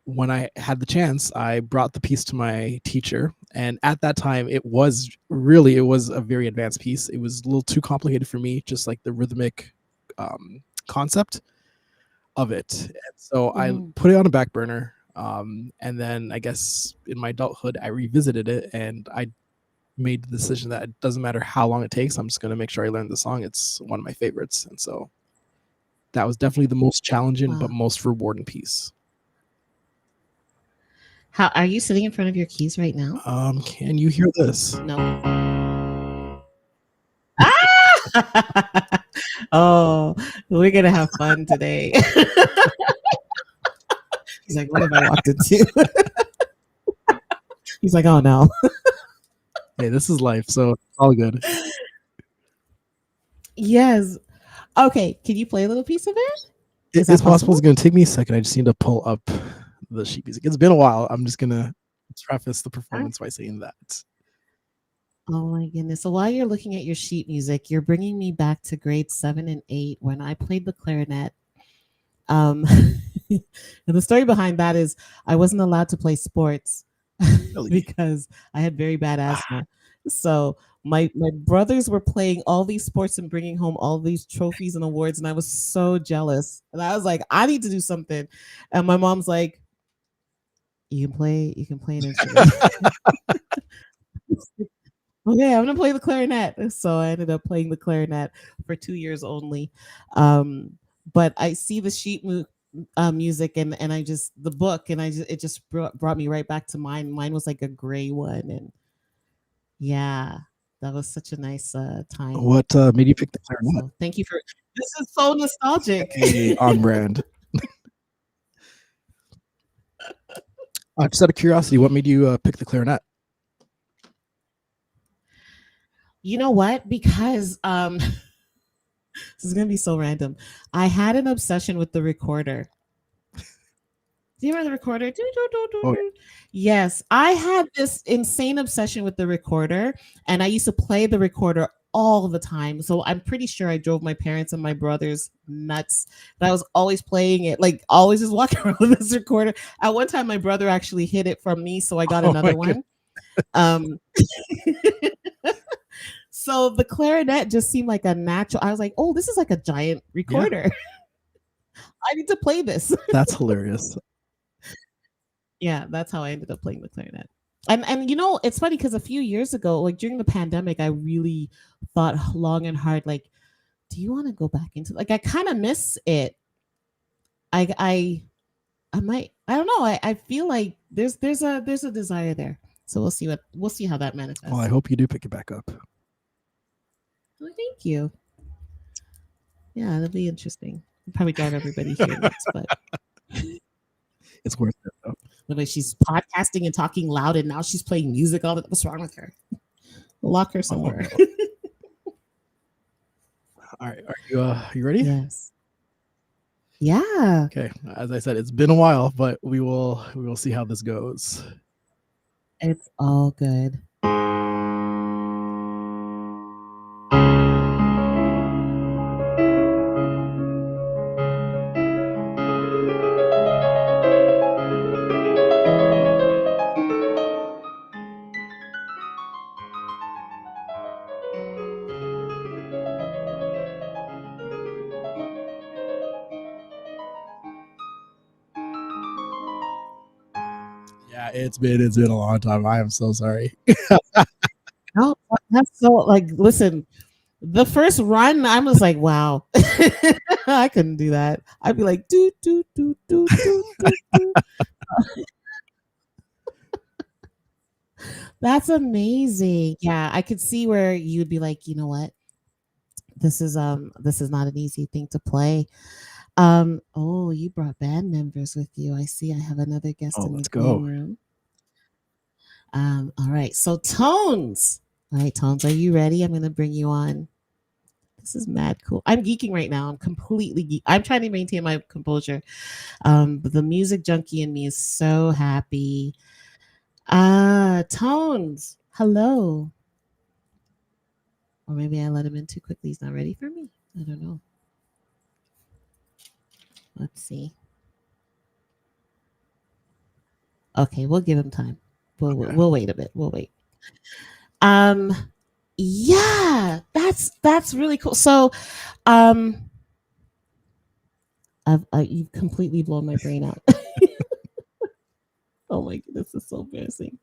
when I had the chance, I brought the piece to my teacher. And at that time, it was a very advanced piece. It was a little too complicated for me, just like the rhythmic concept of it. And so I put it on a back burner. And then I guess in my adulthood, I revisited it and I made the decision that it doesn't matter how long it takes. I'm just going to make sure I learn the song. It's one of my favorites. And so that was definitely the most challenging, but most rewarding piece. How are you sitting in front of your keys right now? Can you hear this? No. Ah! Oh, we're gonna have fun today. He's like, what have I walked into? He's like, oh no. Hey, this is life, so it's all good. Yes. Okay, can you play a little piece of it? It's possible. It's going to take me a second. I just need to pull up the sheet music. It's been a while. I'm just going to preface the performance by saying that. Oh my goodness. So while you're looking at your sheet music, you're bringing me back to grade 7 and 8 when I played the clarinet. And the story behind that is I wasn't allowed to play sports because I had very bad asthma. So my brothers were playing all these sports and bringing home all these trophies and awards, and I was so jealous. And I was like, I need to do something. And my mom's like, you can play an instrument. Okay, I'm gonna play the clarinet. So I ended up playing the clarinet for 2 years only. But I see the sheet music and I just the book and it just brought me right back to mine. Mine was like a gray one, and yeah, that was such a nice time. What made you pick the clarinet? So thank you for this is so nostalgic. Hey, on brand. Just out of curiosity, what made you pick the clarinet? You know what? Because this is gonna be so random. I had an obsession with the recorder. Do you remember the recorder? Oh, yeah. Yes, I had this insane obsession with the recorder, and I used to play the recorder all the time. So I'm pretty sure I drove my parents and my brothers nuts. But I was always playing it, like always just walking around with this recorder. At one time, my brother actually hid it from me, so I got another one. So the clarinet just seemed like a natural. I was like, oh, this is like a giant recorder. Yeah. I need to play this. That's hilarious. Yeah, that's how I ended up playing the clarinet. And you know, it's funny because a few years ago, like during the pandemic, I really thought long and hard, like, do you want to go back into like I kind of miss it. I might, I don't know. I feel like there's a desire there. So we'll see how that manifests. Well, I hope you do pick it back up. Well, thank you. Yeah, that'll be interesting. I'll probably drive everybody here nuts, but it's worth it though. Like she's podcasting and talking loud, and now she's playing music. All that. What's wrong with her? We'll lock her somewhere. Oh, no. All right, are you ready? Yes. Yeah. Okay. As I said, it's been a while, but we will see how this goes. It's all good. Yeah, it's been a long time. I am so sorry. Oh, that's so like listen, the first run, I was like, wow. I couldn't do that. I'd be like, do, do, do, do, do, do, do. That's amazing. Yeah, I could see where you'd be like, you know what? This is not an easy thing to play. Oh, you brought band members with you. I see I have another guest Oh, in the let's green go. room. All right. So Tones. All right, Tones, are you ready? I'm gonna bring you on. This is mad cool. I'm geeking right now. I'm completely geek. I'm trying to maintain my composure. But the music junkie in me is so happy. Tones. Hello. Or maybe I let him in too quickly. He's not ready for me. I don't know. Let's see. Okay, we'll give him time. We'll wait a bit. We'll wait. Um, yeah, that's really cool. So, um, you've completely blown my brain out. Oh my goodness, this is so embarrassing.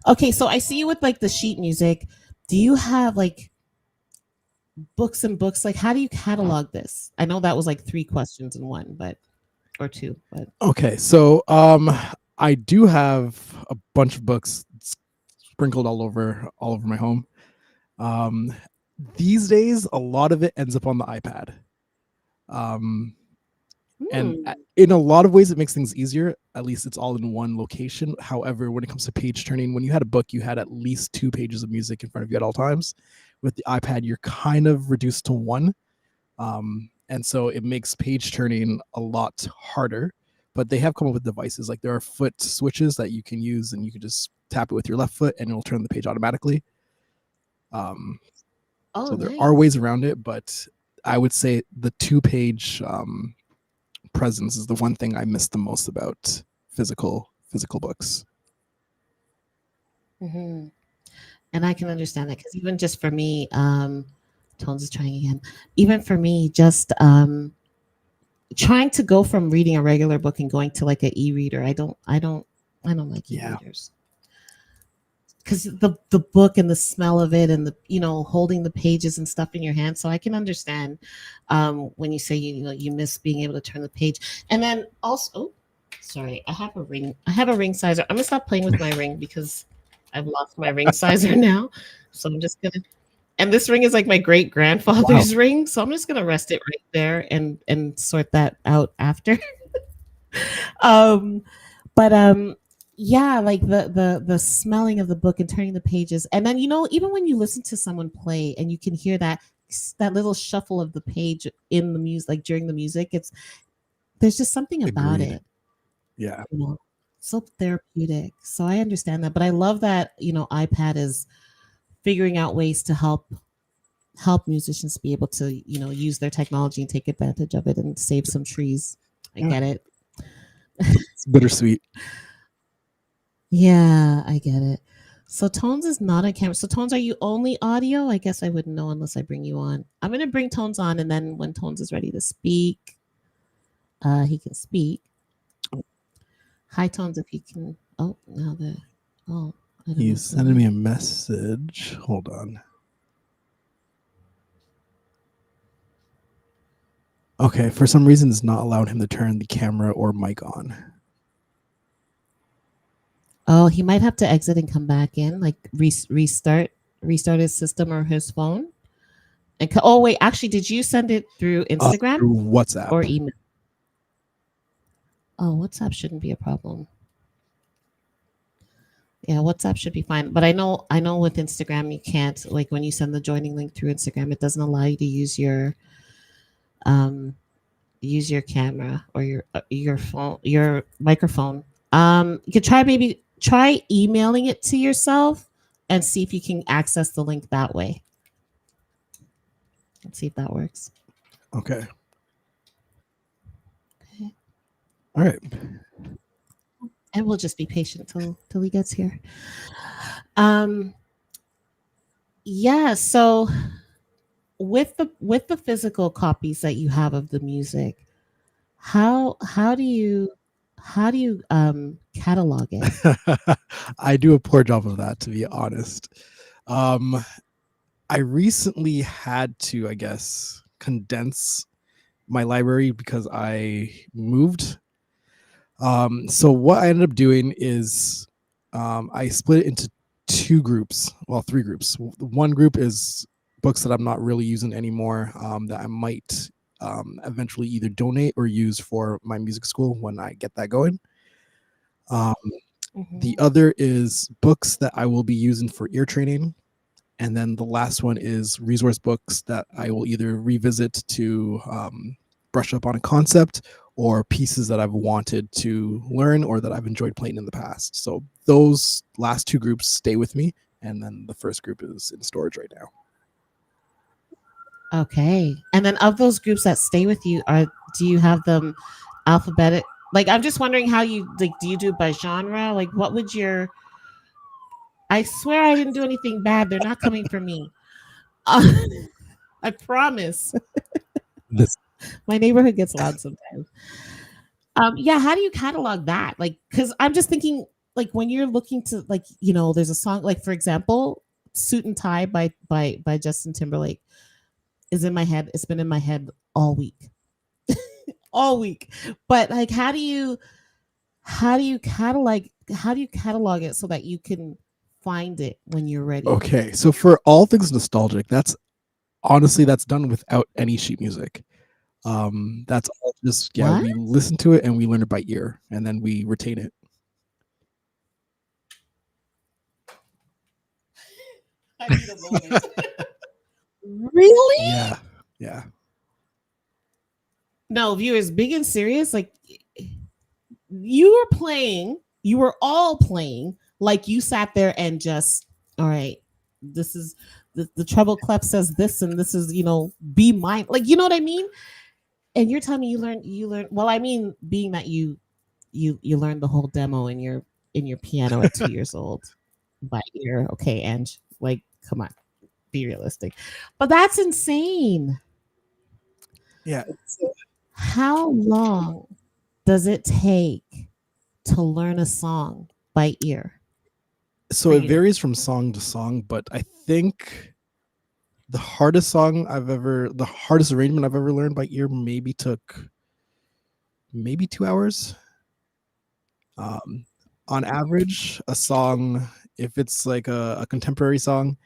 Okay, so I see you with like the sheet music. Do you have like books and books? Like, how do you catalog this? I know that was like three questions in one, but or two, but Okay, so I do have a bunch of books sprinkled all over my home. Um, these days, a lot of it ends up on the iPad. Um, and hmm. in a lot of ways, it makes things easier. At least it's all in one location. However, when it comes to page turning, when you had a book, you had at least 2 pages of music in front of you at all times. With the iPad, you're kind of reduced to one. And so it makes page turning a lot harder. But they have come up with devices like there are foot switches that you can use, and you can just tap it with your left foot, and it'll turn the page automatically. Um, Oh, so there are nice. ways around it, but I would say the 2 page presence is the one thing I miss the most about physical books. Hmm. And I can understand that because even just for me, Tones is trying again. Even for me, just trying to go from reading a regular book and going to like an e-reader. I don't like Yeah, e-readers because the book and the smell of it and the holding the pages and stuff in your hand. So I can understand when you say you miss being able to turn the page. And then also, oh, sorry, I have a ring. I have a ring sizer. I'm gonna stop playing with my ring because I've lost my ring sizer now. So I'm just gonna. And this ring is like my great wow. grandfather's ring, so I'm just gonna rest it right there and sort that out after. um, but yeah, like the smelling of the book and turning the pages, and then even when you listen to someone play and you can hear that little shuffle of the page in the music, like during the music, there's just something about Agreed. it, Yeah. you know, so therapeutic. So I understand that, but I love that iPad is figuring out ways to help musicians be able to use their technology and take advantage of it and save some trees. I Yeah. get it. It's bittersweet. Yeah, I get it. So Tones is not on camera. So Tones, are you only audio? I guess I wouldn't know unless I bring you on. I'm gonna bring Tones on, and then when Tones is ready to speak, he can speak. Hi, Tones, if you can. Oh, now the. Oh, I don't know He's what's going sending on. me a message. Hold on. Okay, for some reason, it's not allowing him to turn the camera or mic on. Oh, he might have to exit and come back in, like restart his system or his phone. And oh wait, actually, did you send it through Instagram Through or WhatsApp. email? Oh, WhatsApp shouldn't be a problem. Yeah, WhatsApp should be fine. But I know with Instagram you can't, like when you send the joining link through Instagram, it doesn't allow you to um use your camera or your phone, your microphone. You could maybe try emailing it to yourself and see if you can access the link that way. Let's see if that works. Okay. Okay. All right. And we'll just be patient till he gets here. Um yeah, so with the physical copies that you have of the music, how do you catalog it? I do a poor job of that, to be honest. Um, I recently had to, I guess, condense my library because I moved. So what I ended up doing is I split it into two groups, well, three groups. One group is books that I'm not really using anymore, that I might eventually either donate or use for my music school when I get that going. Um, the Mhm. other is books that I will be using for ear training. And then the last one is resource books that I will either revisit to brush up on a concept or pieces that I've wanted to learn or that I've enjoyed playing in the past. So those last two groups stay with me. And then the first group is in storage right now. Okay. And then of those groups that stay with you, are do you have them alphabetic? Like I'm just wondering how you like do you do it by genre? Like what would your I swear I didn't do anything bad. They're not coming for me. Uh, I promise. This My neighborhood gets loud sometimes. Yeah, how do you catalog that? Like cuz I'm just thinking like when you're looking to like, there's a song like for example, Suit and Tie by Justin Timberlake is in my head. It's been in my head all week. All week. But like how do you catalog it so that you can find it when you're ready? okay. So for all things nostalgic, that's honestly that's done without any sheet music. That's all just yeah, What? we listen to it and we learn it by ear and then we retain it. I need a moment. Really? Yeah. Yeah. No, viewers, big and serious. Like you were all playing, like you sat there and just, all right, this is the treble clef says this, and this is, be mine. Like, you know what I mean? And you're telling me you learn well, I mean, being that you learned the whole demo in your piano at 2 years old by ear. Okay, and like, come on, be realistic. But that's insane. Yeah. How long does it take to learn a song by ear So for it you? varies from song to song, but I think the hardest arrangement I've ever learned by ear maybe took maybe 2 hours. Um, on average, a song, if it's like a contemporary song,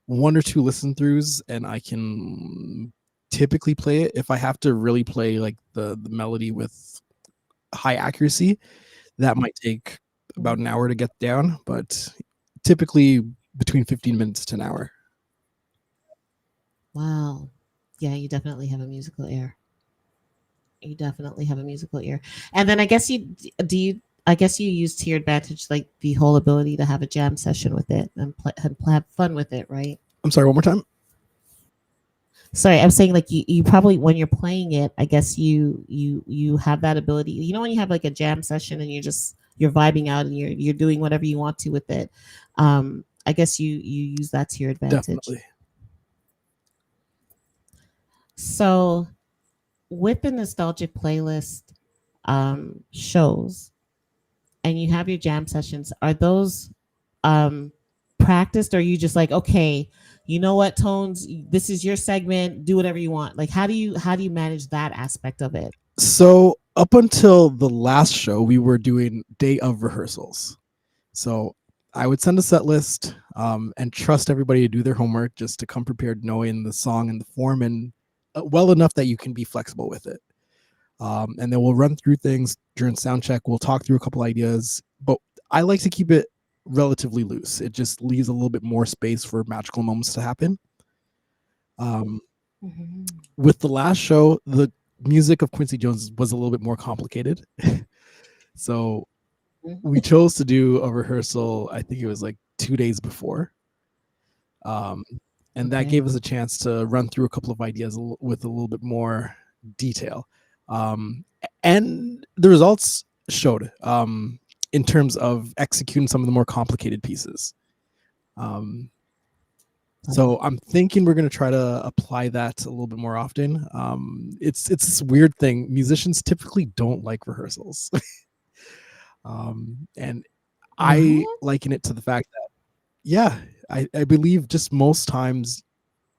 one or two listen throughs, and I can typically play it. If I have to really play like the melody with high accuracy, that might take about an hour to get down, but typically between 15 minutes to an hour. Wow. Yeah, you definitely have a musical ear. You definitely have a musical ear. And then I guess I guess you use to your advantage like the whole ability to have a jam session with it and have fun with it, right? I'm sorry, one more time. Sorry, I'm saying like you probably when you're playing it, I guess you have that ability. You know when you have like a jam session and you're vibing out and you're doing whatever you want to with it. I guess you use that to your advantage. Definitely. So with the nostalgic playlist shows and you have your jam sessions, are those um practiced or are you just like, okay, you know what, Tones, this is your segment, do whatever you want? Like how do you manage that aspect of it? So up until the last show, we were doing day of rehearsals. So I would send a set list and trust everybody to do their homework just to come prepared, knowing the song and the form and well enough that you can be flexible with it. And then we'll run through things during sound check. We'll talk through a couple ideas, but I like to keep it relatively loose. It just leaves a little bit more space for magical moments to happen. Um, Mhm. with the last show, the music of Quincy Jones was a little bit more complicated. So we chose to do a rehearsal, I think it was like 2 days before. Um, and that Okay. gave us a chance to run through a couple of ideas with a little bit more detail. Um, and the results showed in terms of executing some of the more complicated pieces. Um, so I'm thinking we're going to try to apply that a little bit more often. It's this weird thing. Musicians typically don't like rehearsals. And I What? liken it to the fact that, yeah, I believe just most times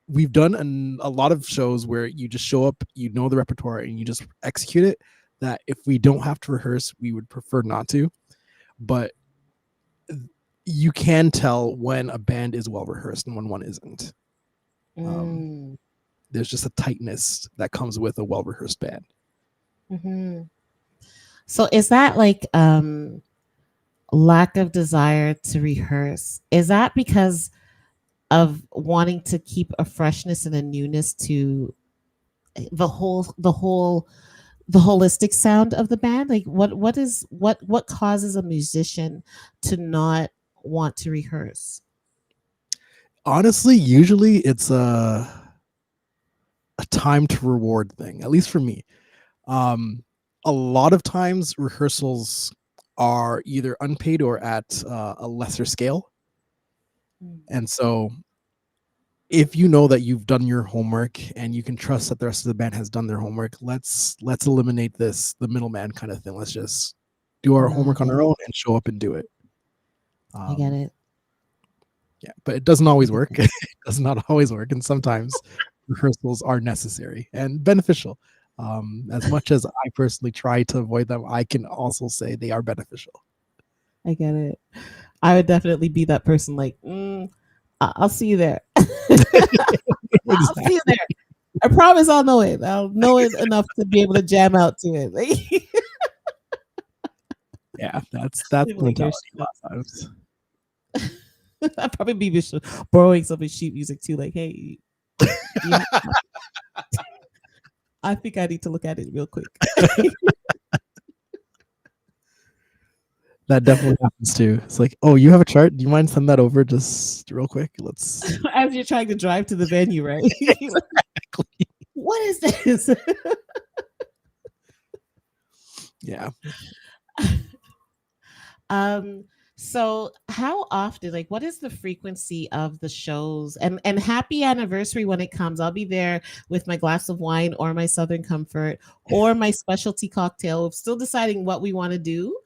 we've done a lot of shows where you just show up, you know the repertoire, and you just execute it. That if we don't have to rehearse, we would prefer not to. But you can tell when a band is well rehearsed and when one isn't. Um, Mm. there's just a tightness that comes with a well rehearsed band. Hmm. So is that like lack of desire to rehearse? Is that because of wanting to keep a freshness and a newness to the holistic sound of the band? Like what causes a musician to not want to rehearse? Honestly, usually it's a time to reward thing, at least for me. Um, a lot of times rehearsals are either unpaid or at a lesser scale. Mm. And so if you know that you've done your homework and you can trust that the rest of the band has done their homework, let's eliminate the middleman kind of thing. Let's just do our No, I homework on get our it. own and show up and do it. I get Um, it. yeah, but it doesn't I always get work. it. It does not always work, and sometimes rehearsals are necessary and beneficial. As much as I personally try to avoid them, I can also say they are beneficial. I get it. I would definitely be that person like, I'll see you there. I'll see you Exactly. there. I promise I'll know it. I'll know it enough to be able to jam out to it. Like, Yeah, that's the like your mentality sheet a lot of times. I'd probably be borrowing some of his sheet music too. Like, hey, do you have, I think I need to look at it real quick. That definitely happens too. It's like, oh, you have a chart? Do you mind send that over just real quick? Let's As you're trying to drive to the venue, right? exactly. What is this? Yeah. um, so how often, like what is the frequency of the shows? And happy anniversary when it comes. I'll be there with my glass of wine or my Southern Comfort or my specialty cocktail. We're still deciding what we want to do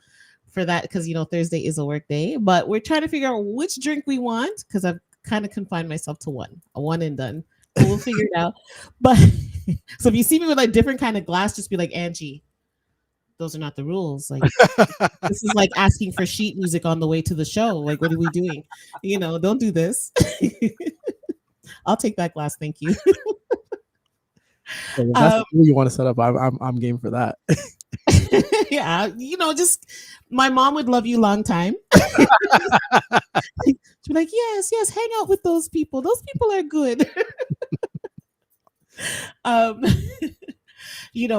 for that because Thursday is a work day, but we're trying to figure out which drink we want because I've kind of confined myself to a one and done. But we'll figure it out. But so if you see me with like different kind of glass, just be like, Angie, those are not the rules. Like this is like asking for sheet music on the way to the show. Like, what are we doing? Don't do this. I'll take that glass, thank you. So if that's um, what you want to set up, I'm game for that. yeah, just my mom would love you long time. She'd be like, yes, yes, hang out with those people. Those people are good. um,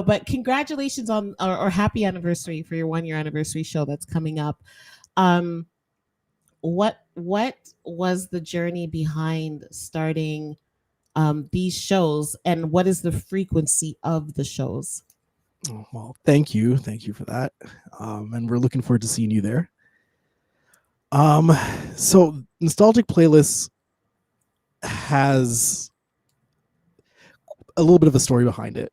but congratulations on or happy anniversary for your 1 year anniversary show that's coming up. Um, what was the journey behind starting these shows, and what is the frequency of the shows? Oh, well, thank you for that, and we're looking forward to seeing you there. Um, so nostalgic playlists has a little bit of a story behind it.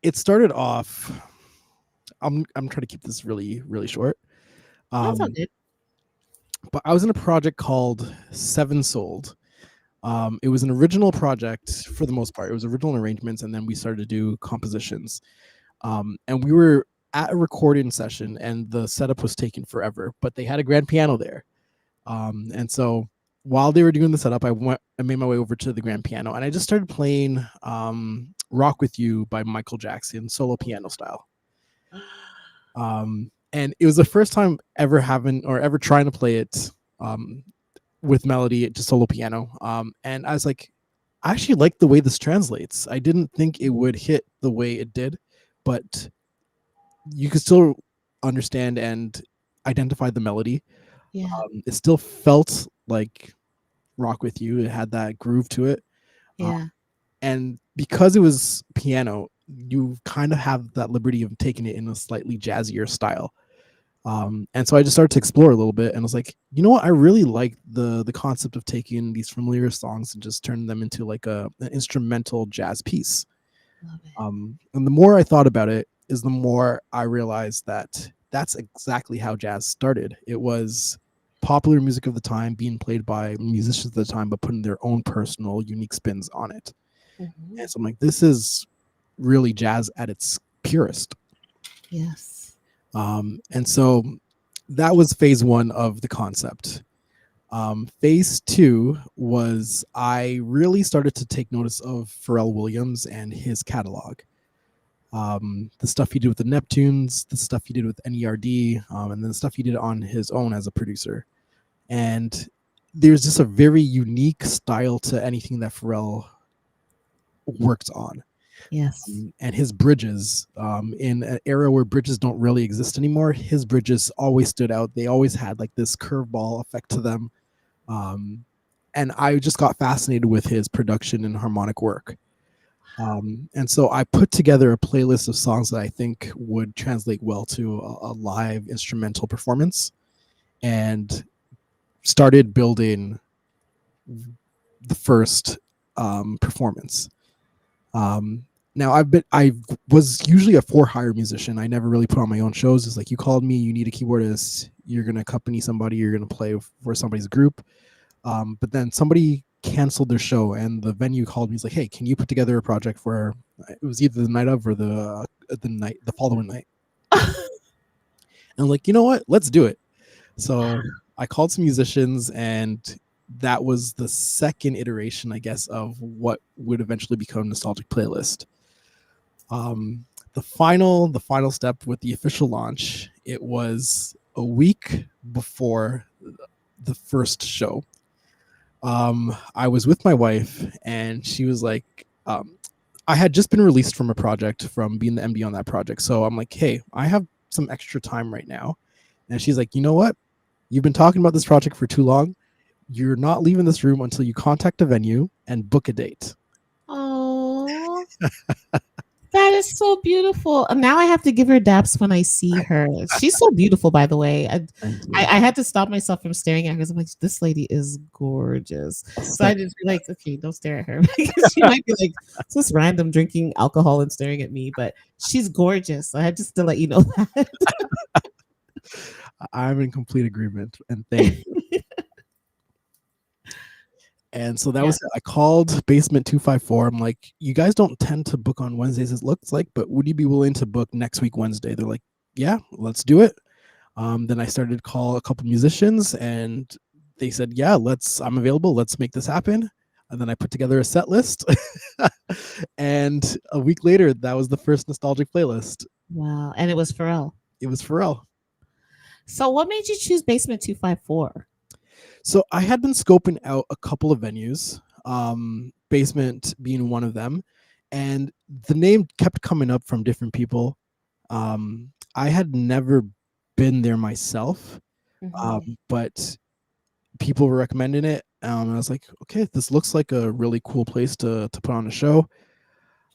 It started off. I'm trying to keep this really short. That's all Um, good. but I was in a project called Seven Sold. It was an original project for the most part. It was original arrangements, and then we started to do compositions. And we were at a recording session, and the setup was taking forever, but they had a grand piano there. And so while they were doing the setup, I made my way over to the grand piano, and I just started playing "Rock with You" by Michael Jackson, solo piano style. And it was the first time ever having or ever trying to play it with melody, just solo piano. And I was like, I actually like the way this translates. I didn't think it would hit the way it did, but you could still understand and identify the melody. Yeah, It still felt like Rock with You. It had that groove to it. Uh, yeah, and because it was piano, you kind of have that liberty of taking it in a slightly jazzier style. And so I just started to explore a little bit, and was like, you know what? I really like the concept of taking these familiar songs and just turning them into like an instrumental jazz piece. love it. And the more I thought about it, is the more I realized that that's exactly how jazz started. It was popular music of the time being played by musicians at the time, but putting their own personal, unique spins on it. Mhm. And so I'm like, this is really jazz at its purest. Yes. And so that was phase one of the concept. Phase two was I really started to take notice of Pharrell Williams and his catalog. The stuff he did with the Neptunes, the stuff he did with NERD, and then the stuff he did on his own as a producer. And there's just a very unique style to anything that Pharrell works on. Yes. And his bridges, in an era where bridges don't really exist anymore, his bridges always stood out. They always had like this curveball effect to them. And I just got fascinated with his production and harmonic work. And so I put together a playlist of songs that I think would translate well to a live instrumental performance, and started building the first performance. Now I was usually a for hire musician. I never really put on my own shows. It's like, you called me, you need a keyboardist, you're gonna accompany somebody, you're gonna play for somebody's group. But then somebody canceled their show, and the venue called me. He's like, "Hey, can you put together a project for?" It was either the night of or the following night. And I'm like, you know what? Let's do it. So I called some musicians, and that was the second iteration, I guess, of what would eventually become Nostalgic Playlist. The final step with the official launch, it was a week before the first show. I was with my wife, and she was like, I had just been released from a project from being the MD on that project. So I'm like, hey, I have some extra time right now. And she's like, you know what? You've been talking about this project for too long. You're not leaving this room until you contact a venue and book a date. Oh, that is so beautiful. And now I have to give her daps when I see her. She's so beautiful, by the way. Thank you. I had to stop myself from staring at her because I'm like, this lady is gorgeous. So I just be like, okay, don't stare at her because she might be like, it's just random drinking alcohol and staring at me. But she's gorgeous. So I had just to let you know that. I'm in complete agreement, and thank you. And so that Yeah. was it. I called Basement 254. I'm like, you guys don't tend to book on Wednesdays, it looks like, but would you be willing to book next week Wednesday? They're like, yeah, let's do it. Then I started to call a couple musicians, and they said, yeah, I'm available. Let's make this happen. And then I put together a set list. And a week later, that was the first Nostalgic Playlist. Wow. And it was Pharrell. It was Pharrell. So what made you choose Basement 254? So I had been scoping out a couple of venues, Basement being one of them, and the name kept coming up from different people. I had never been there myself, but people were recommending it. And I was like, okay, this looks like a really cool place to put on a show.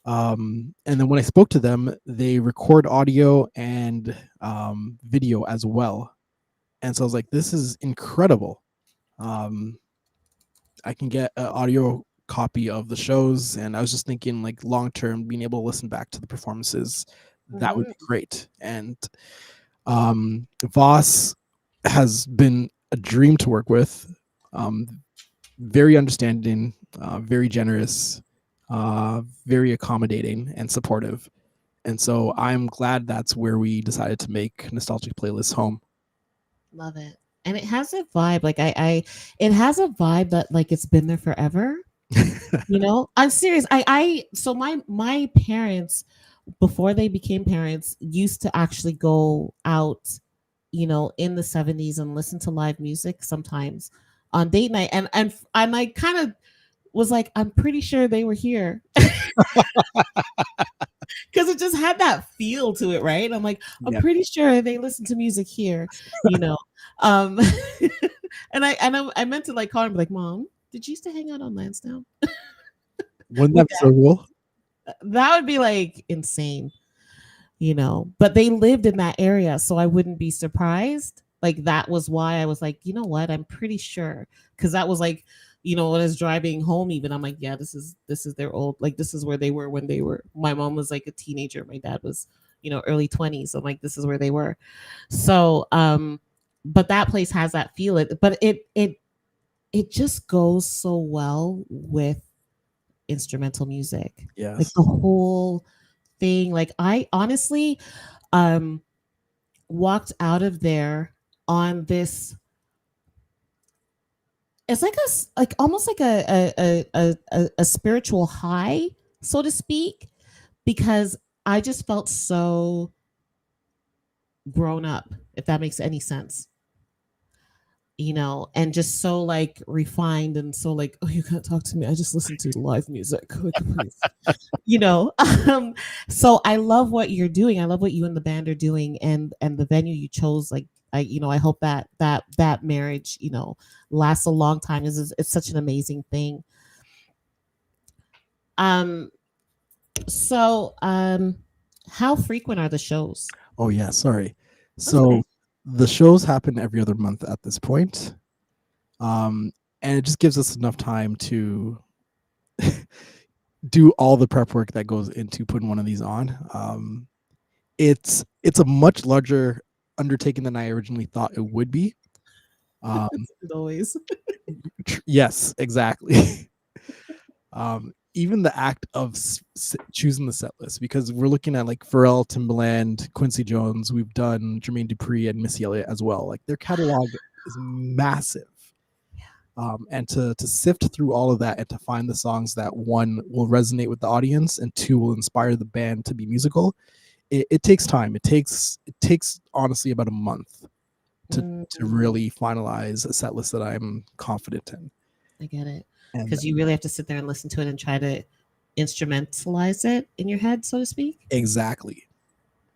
And then when I spoke to them, they record audio and video as well. And so I was like, this is incredible. I can get an audio copy of the shows, and I was just thinking, like, long term, being able to listen back to the performances, that would be great. And Voss has been a dream to work with. Very understanding, very generous, very accommodating and supportive. And so I'm glad that's where we decided to make Nostalgic Playlists home. Love it. And it has a vibe. Like it has a vibe that like it's been there forever. You know, I'm serious. So my parents, before they became parents, used to actually go out, you know, in the 70s and listen to live music sometimes on date night. And I'm like kind of was like, I'm pretty sure they were here. Because it just had that feel to it, right? I'm like, I'm Yeah. pretty sure they listen to music here, you know. Um I meant to like call her and be like, Mom, did you used to hang out on Lansdowne? Wouldn't that With be so cool? that would be like insane, you know. But they lived in that area, so I wouldn't be surprised. Like that was why I was like, you know what? I'm pretty sure because that was like, you know, when I was driving home, even I'm like, yeah, this is their old like this is where they were when they were. My mom was like a teenager. My dad was, early 20s. So like this is where they were. So but that place has that feel it, but it just goes so well with instrumental music. Like Yes. the whole thing. Like I honestly um walked out of there on this, it's like like almost like a spiritual high, so to speak, because I just felt so grown up, if that makes any sense, and just so like refined and so like, oh, you can't talk to me. I just listen to live music. Like, please. you know. So I love what you're doing. I love what you and the band are doing, and the venue you chose. Like, I hope that marriage, lasts a long time. It's such an amazing thing. Um. So, how frequent are the shows? Oh yeah, sorry. That's okay. So the shows happen every other month at this point. And it just gives us enough time to do all the prep work that goes into putting one of these on. It's a much larger undertaking than I originally thought it would be. It's always. Yes, exactly. Even the act of choosing the set list, because we're looking at like Pharrell, Timbaland, Quincy Jones. We've done Jermaine Dupri and Missy Elliott as well. Like their catalog is massive. And to sift through all of that and to find the songs that, one, will resonate with the audience, and two, will inspire the band to be musical, it takes time. It takes honestly about a month to really finalize a set list that I'm confident in. I get it. And Because you really have to sit there and listen to it and try to instrumentalize it in your head, so to speak. exactly.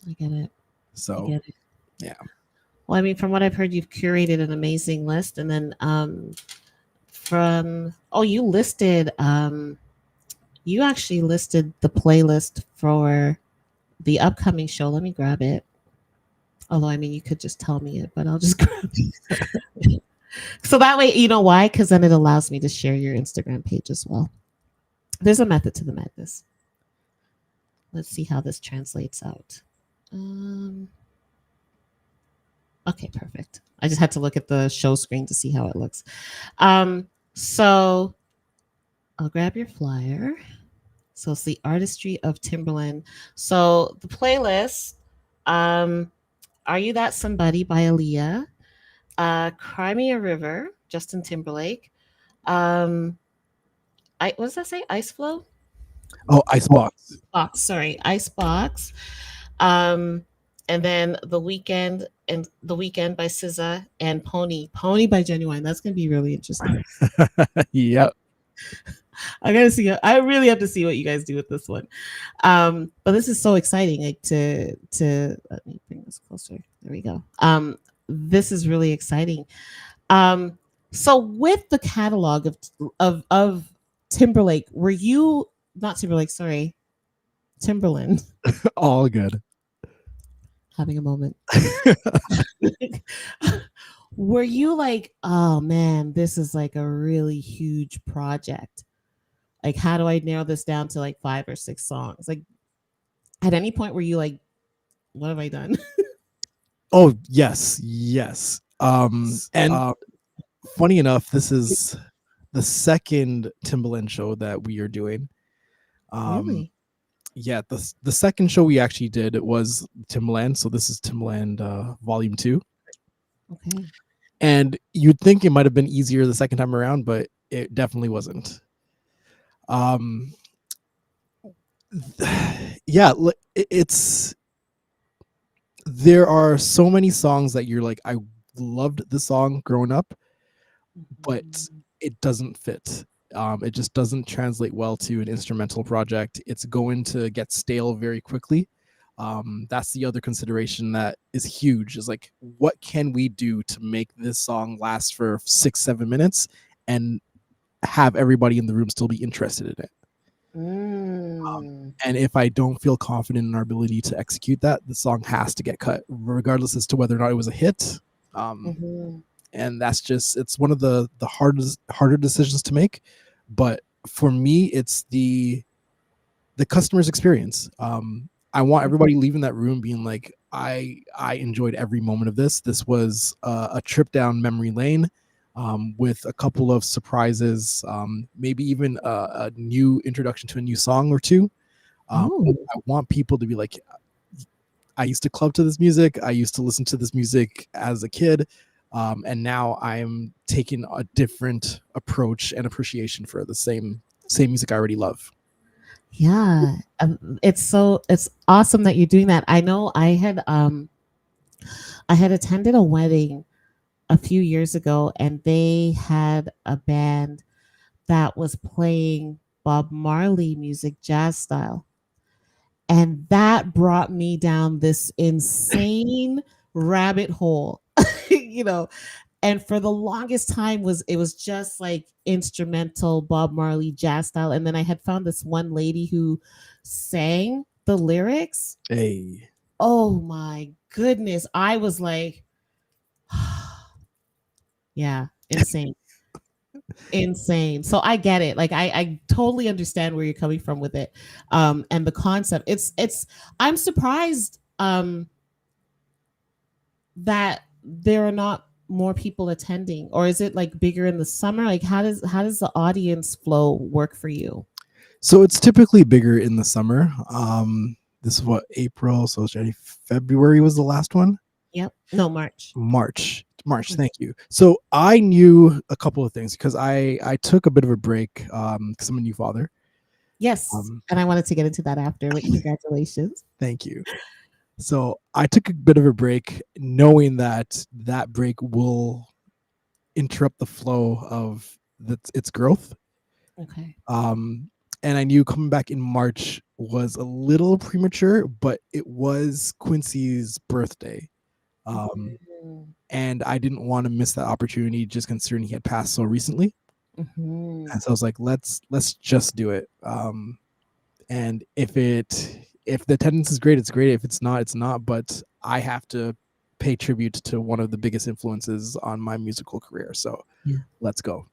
I get it. I So get it. yeah. Well, I mean, from what I've heard, you've curated an amazing list, and then you actually listed the playlist for the upcoming show. Let me grab it. Although, I mean, you could just tell me it, but I'll just grab it. So that way, you know why? Because then it allows me to share your Instagram page as well. There's a method to the madness. Let's see how this translates out. Okay, perfect. I just had to look at the show screen to see how it looks. So I'll grab your flyer. So it's the artistry of Timberland. So the playlist, Are You That Somebody by Aaliyah, Cry Me a River, Justin Timberlake. What does that say? Ice Flow? Oh, Icebox. Box, sorry, Icebox. Um, and then The Weekend by SZA, and Pony by Genuine. That's gonna be really interesting. Yep. I gotta see. I really have to see what you guys do with this one. But this is so exciting. Like to let me bring this closer. There we go. This is really exciting. So with the catalog of Timberlake, were you not Timberlake? Sorry, Timberland. All good. Having a moment. Were you like, oh man, this is like a really huge project? Like, how do I narrow this down to like 5 or 6 songs? Like, at any point were you like, what have I done? Oh yes. And funny enough, this is the second Timbaland show that we are doing. Really? Yeah, the second show we actually did, it was Timbaland. So this is Timbaland Volume 2. Okay. And you'd think it might have been easier the second time around, but it definitely wasn't. Yeah, it's there are so many songs that you're like, I loved this song growing up, but it doesn't fit. It just doesn't translate well to an instrumental project. It's going to get stale very quickly. That's the other consideration that is huge, is like, what can we do to make this song last for 6-7 minutes and have everybody in the room still be interested in it? And if I don't feel confident in our ability to execute that, the song has to get cut, regardless as to whether or not it was a hit. And that's just, it's one of the harder decisions to make. But for me, it's the customer's experience. I want everybody leaving that room being like, I enjoyed every moment of this. This was a trip down memory lane, with a couple of surprises, maybe even a new introduction to a new song or two. But Oh, I want people to be like, I used to club to this music. I used to listen to this music as a kid. And now I'm taking a different approach and appreciation for the same music I already love. yeah. It's awesome that you're doing that. I know I had attended a wedding a few years ago, and they had a band that was playing Bob Marley music, jazz style. And that brought me down this insane rabbit hole, you know. And for the longest time it was just like instrumental Bob Marley jazz style. And then I had found this one lady who sang the lyrics. Hey, Oh my goodness. I was like, yeah, insane. Insane. So I get it. Like I totally understand where you're coming from with it. And the concept. It's I'm surprised that there are not more people attending, or is it like bigger in the summer? Like how does the audience flow work for you? so it's typically bigger in the summer. This is what, April, so January, February was the last one. Yep. No, March. March. Thank you. So I knew a couple of things because I took a bit of a break because I'm a new father. Yes. Um, And I wanted to get into that after, but congratulations. thank you. So I took a bit of a break, knowing that that break will interrupt the flow of its growth. Okay. Um, and I knew coming back in March was a little premature, but it was Quincy's birthday. Um, Mhm. and I didn't want to miss that opportunity, just considering he had passed so recently. Mhm. And so I was like, let's just do it. And if the attendance is great, it's great. If it's not, it's not. But I have to pay tribute to one of the biggest influences on my musical career. So Yeah. let's go.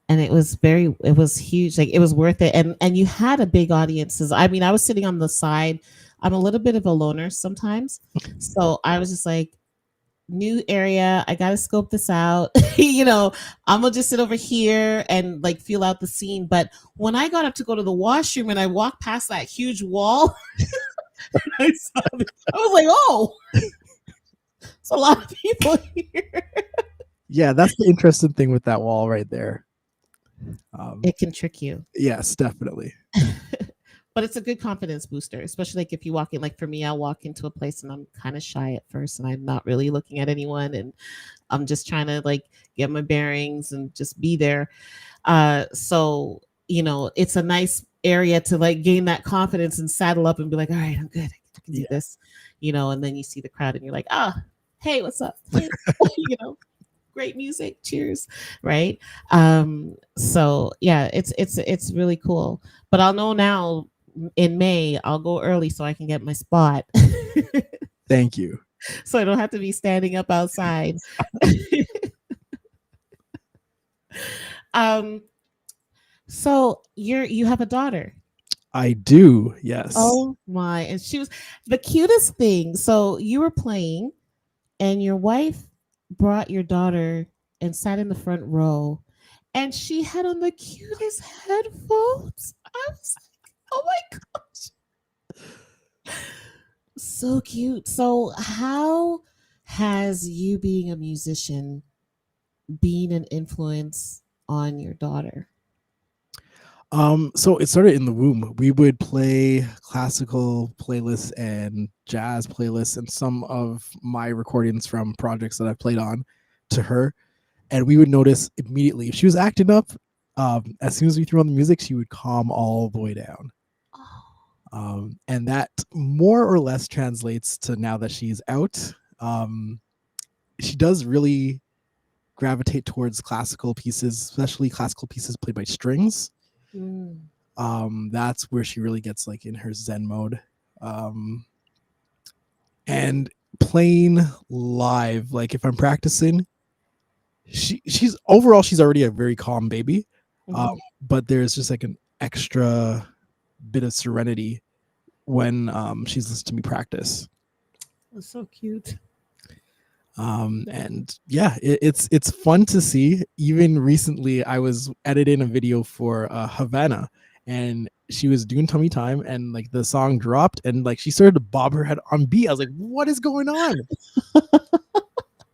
And it was huge. Like it was worth it. And you had a big audiences. I mean, I was sitting on the side. I'm a little bit of a loner sometimes. So I was just like, new area. I gotta scope this out. I'm gonna just sit over here and like feel out the scene. But when I got up to go to the washroom and I walked past that huge wall, I was like, oh, it's a lot of people here. Yeah, that's the interesting thing with that wall right there. It can trick you. Yes, definitely. But it's a good confidence booster, especially like if you walk in, like for me, I'll walk into a place and I'm kind of shy at first and I'm not really looking at anyone and I'm just trying to like get my bearings and just be there. So, it's a nice area to like gain that confidence and saddle up and be like, all right, I'm good. I can do Yeah. this, and then you see the crowd and you're like, hey, what's up? Hey, great music. Cheers. Right. So yeah, it's really cool. But I'll know now in May, I'll go early so I can get my spot. Thank you. So I don't have to be standing up outside. um, so you have a daughter. I do. Yes. Oh my. And she was the cutest thing. So you were playing and your wife brought your daughter and sat in the front row and she had on the cutest headphones. I was like, oh my gosh. So cute. So how has you being a musician been an influence on your daughter? So it started in the womb. We would play classical playlists and jazz playlists and some of my recordings from projects that I've played on to her. And we would notice immediately if she was acting up, as soon as we threw on the music, she would calm all the way down. Oh. And that more or less translates to now that she's out. She does really gravitate towards classical pieces, especially classical pieces played by strings. Mm. That's where she really gets like in her zen mode. Um, and playing live, like if I'm practicing, she's overall she's already a very calm baby, Mhm. but there's just like an extra bit of serenity when she's listened to me practice. That's so cute. And yeah, it's fun to see. Even recently, I was editing a video for Havana, and she was doing tummy time, and like the song dropped, and like she started to bob her head on beat. I was like, "What is going on?"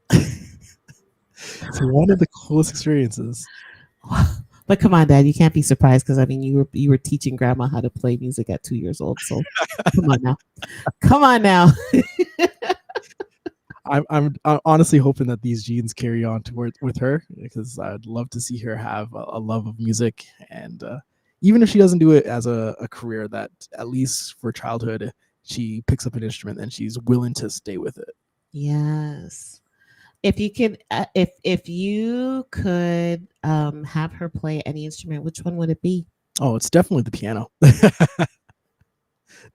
It's one of the coolest experiences. But come on, Dad, you can't be surprised because I mean you were teaching Grandma how to play music at 2 years old. So come on now, come on now. I'm honestly hoping that these genes carry on toward with her, because I'd love to see her have a love of music, and even if she doesn't do it as a career, that at least for childhood she picks up an instrument and she's willing to stay with it. Yes. If you could have her play any instrument, which one would it be? Oh, it's definitely the piano.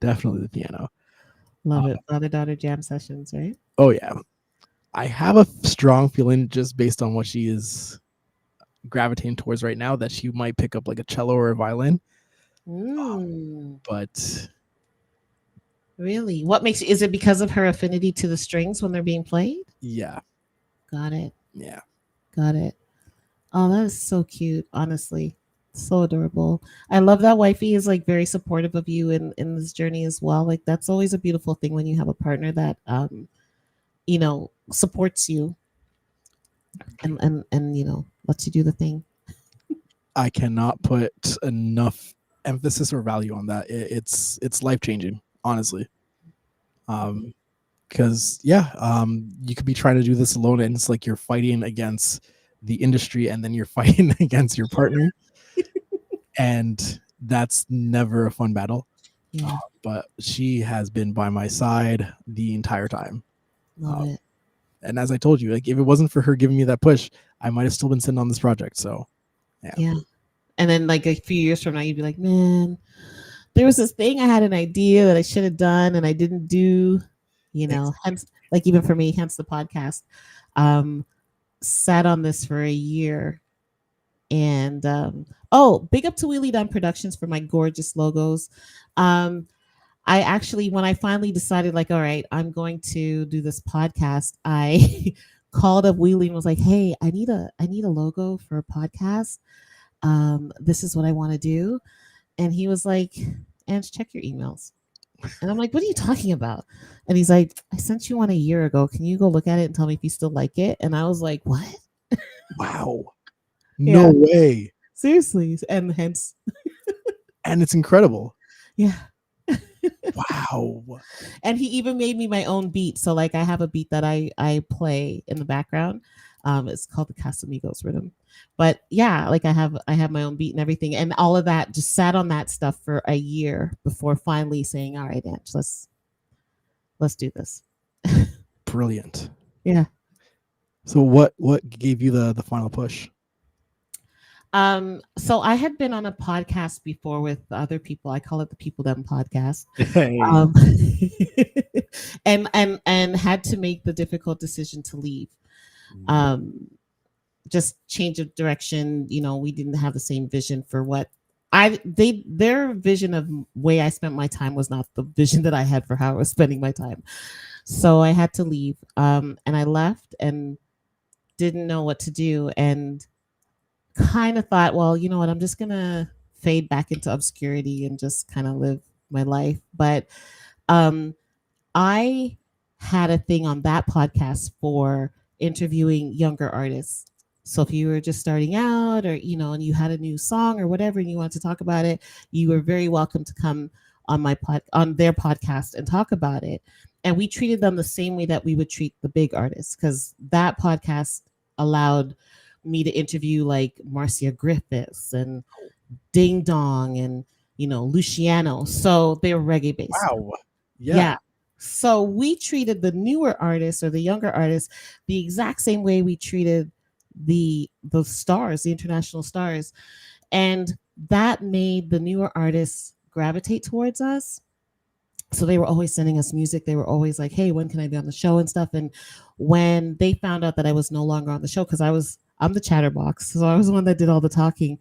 Definitely the piano. Love it. Father daughter jam sessions, right? Oh yeah, I have a strong feeling, just based on what she is gravitating towards right now, that she might pick up like a cello or a violin. But Really? What makes is it because of her affinity to the strings when they're being played? yeah, Got it. yeah. Got it. Oh, that is so cute, honestly. So adorable. I love that wifey is like very supportive of you in this journey as well. Like that's always a beautiful thing when you have a partner that supports you and lets you do the thing. I cannot put enough emphasis or value on that. It's life changing, honestly. Because you could be trying to do this alone, and it's like you're fighting against the industry, and then you're fighting against your partner, and that's never a fun battle. Yeah. But she has been by my side the entire time. Love it. And as I told you, like if it wasn't for her giving me that push, I might have still been sitting on this project. So Yeah. And then like a few years from now, you'd be like, man, there was this thing I had an idea that I should have done and I didn't do, hence like even for me, hence the podcast. Sat on this for a year. And big up to Wheelie Down Productions for my gorgeous logos. I actually, when I finally decided, like, all right, I'm going to do this podcast, I called up Wheelie and was like, hey, I need a logo for a podcast. This is what I want to do. And he was like, Ange, check your emails. And I'm like, what are you talking about? And he's like, I sent you one a year ago. Can you go look at it and tell me if you still like it? And I was like, what? Wow. No way. Seriously. And hence. And it's incredible. Yeah. Wow. And he even made me my own beat. So like I have a beat that I play in the background. It's called the Casamigos rhythm. But yeah, like I have my own beat and everything. And all of that just sat on that stuff for a year before finally saying, all right, Ange, let's do this. Brilliant. Yeah. So what gave you the final push? So I had been on a podcast before with other people. I call it the People Them podcast. Hey. And had to make the difficult decision to leave. Just change of direction. We didn't have the same vision for what their vision of way I spent my time was not the vision that I had for how I was spending my time. So I had to leave. And I left and didn't know what to do, and kind of thought, well, you know what, I'm just gonna fade back into obscurity and just kind of live my life. But I had a thing on that podcast for interviewing younger artists. So if you were just starting out, or and you had a new song or whatever, and you wanted to talk about it, you were very welcome to come on on their podcast and talk about it. And we treated them the same way that we would treat the big artists, because that podcast allowed me to interview like Marcia Griffiths and Ding Dong and Luciano. So they were reggae based. Wow. Yeah. So we treated the newer artists or the younger artists the exact same way we treated the stars, the international stars. And that made the newer artists gravitate towards us. So they were always sending us music. They were always like, hey, when can I be on the show and stuff? And when they found out that I was no longer on the show, because I'm the chatterbox, so I was the one that did all the talking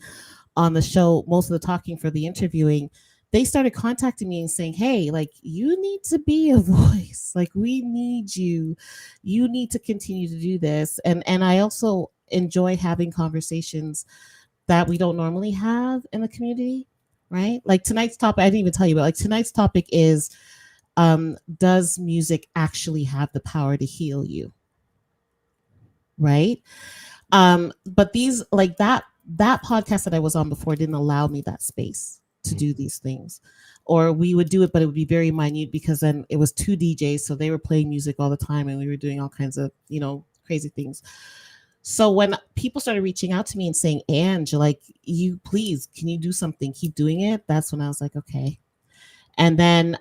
on the show, most of the talking for the interviewing, they started contacting me and saying, "Hey, like you need to be a voice. Like we need you. You need to continue to do this." And I also enjoy having conversations that we don't normally have in the community, right? Like tonight's topic, I didn't even tell you, but like tonight's topic is, does music actually have the power to heal you, right? But these, like that podcast that I was on before didn't allow me that space to do these things. Or we would do it, but it would be very minute because then it was two DJs, so they were playing music all the time and we were doing all kinds of, crazy things. So when people started reaching out to me and saying, Ange, like, you please, can you do something? Keep doing it. That's when I was like, okay. And then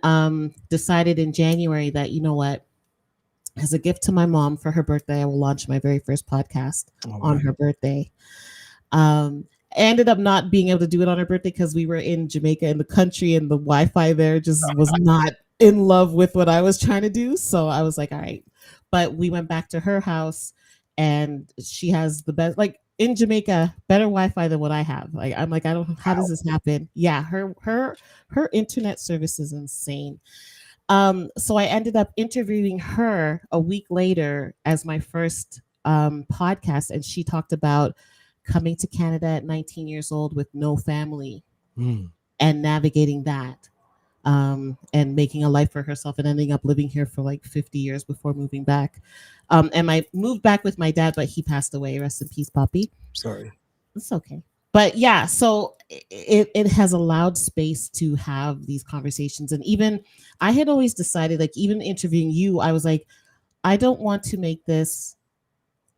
decided in January that, you know what, as a gift to my mom for her birthday, I will launch my very first podcast on her birthday. I ended up not being able to do it on her birthday because we were in Jamaica in the country and the Wi-Fi there just was not in love with what I was trying to do. So I was like, all right. But we went back to her house and she has the best, like in Jamaica, better Wi-Fi than what I have. Like I'm like, I don't know, how does this happen? Yeah, her internet service is insane. So I ended up interviewing her a week later as my first podcast, and she talked about coming to Canada at 19 years old with no family and navigating that, and making a life for herself and ending up living here for like 50 years before moving back. And I moved back with my dad, but he passed away. Rest in peace, Poppy. Sorry. It's okay. But yeah, so it has allowed space to have these conversations. And even I had always decided, like, even interviewing you, I was like, I don't want to make this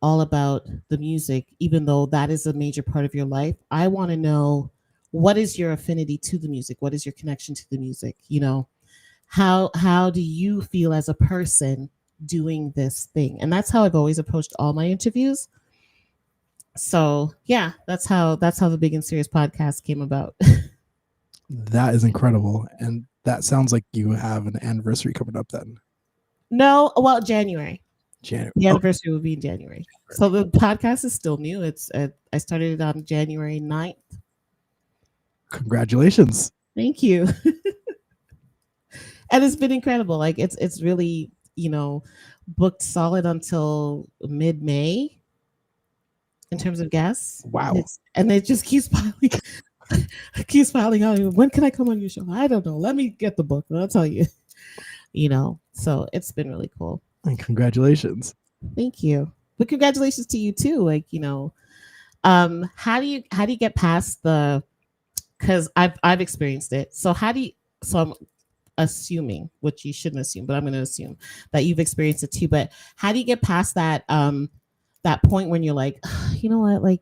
all about the music, even though that is a major part of your life. I want to know, what is your affinity to the music? What is your connection to the music? How do you feel as a person doing this thing? And that's how I've always approached all my interviews. So yeah, that's how the Big and Serious podcast came about. That is incredible. And that sounds like you have an anniversary coming up then. No, well, January. January. The anniversary will be in January. So the podcast is still new. I started it on January 9th. Congratulations. Thank you. And it's been incredible. Like it's really, booked solid until mid-May in terms of guests. Wow. And it just keeps piling keeps piling on. When can I come on your show? I don't know. Let me get the book. I'll tell you. So it's been really cool. And congratulations. Thank you. But congratulations to you too. Like, how do you get past because I've experienced it. So I'm assuming, which you shouldn't assume, but I'm going to assume that you've experienced it too. But how do you get past that point when you're like, you know what, like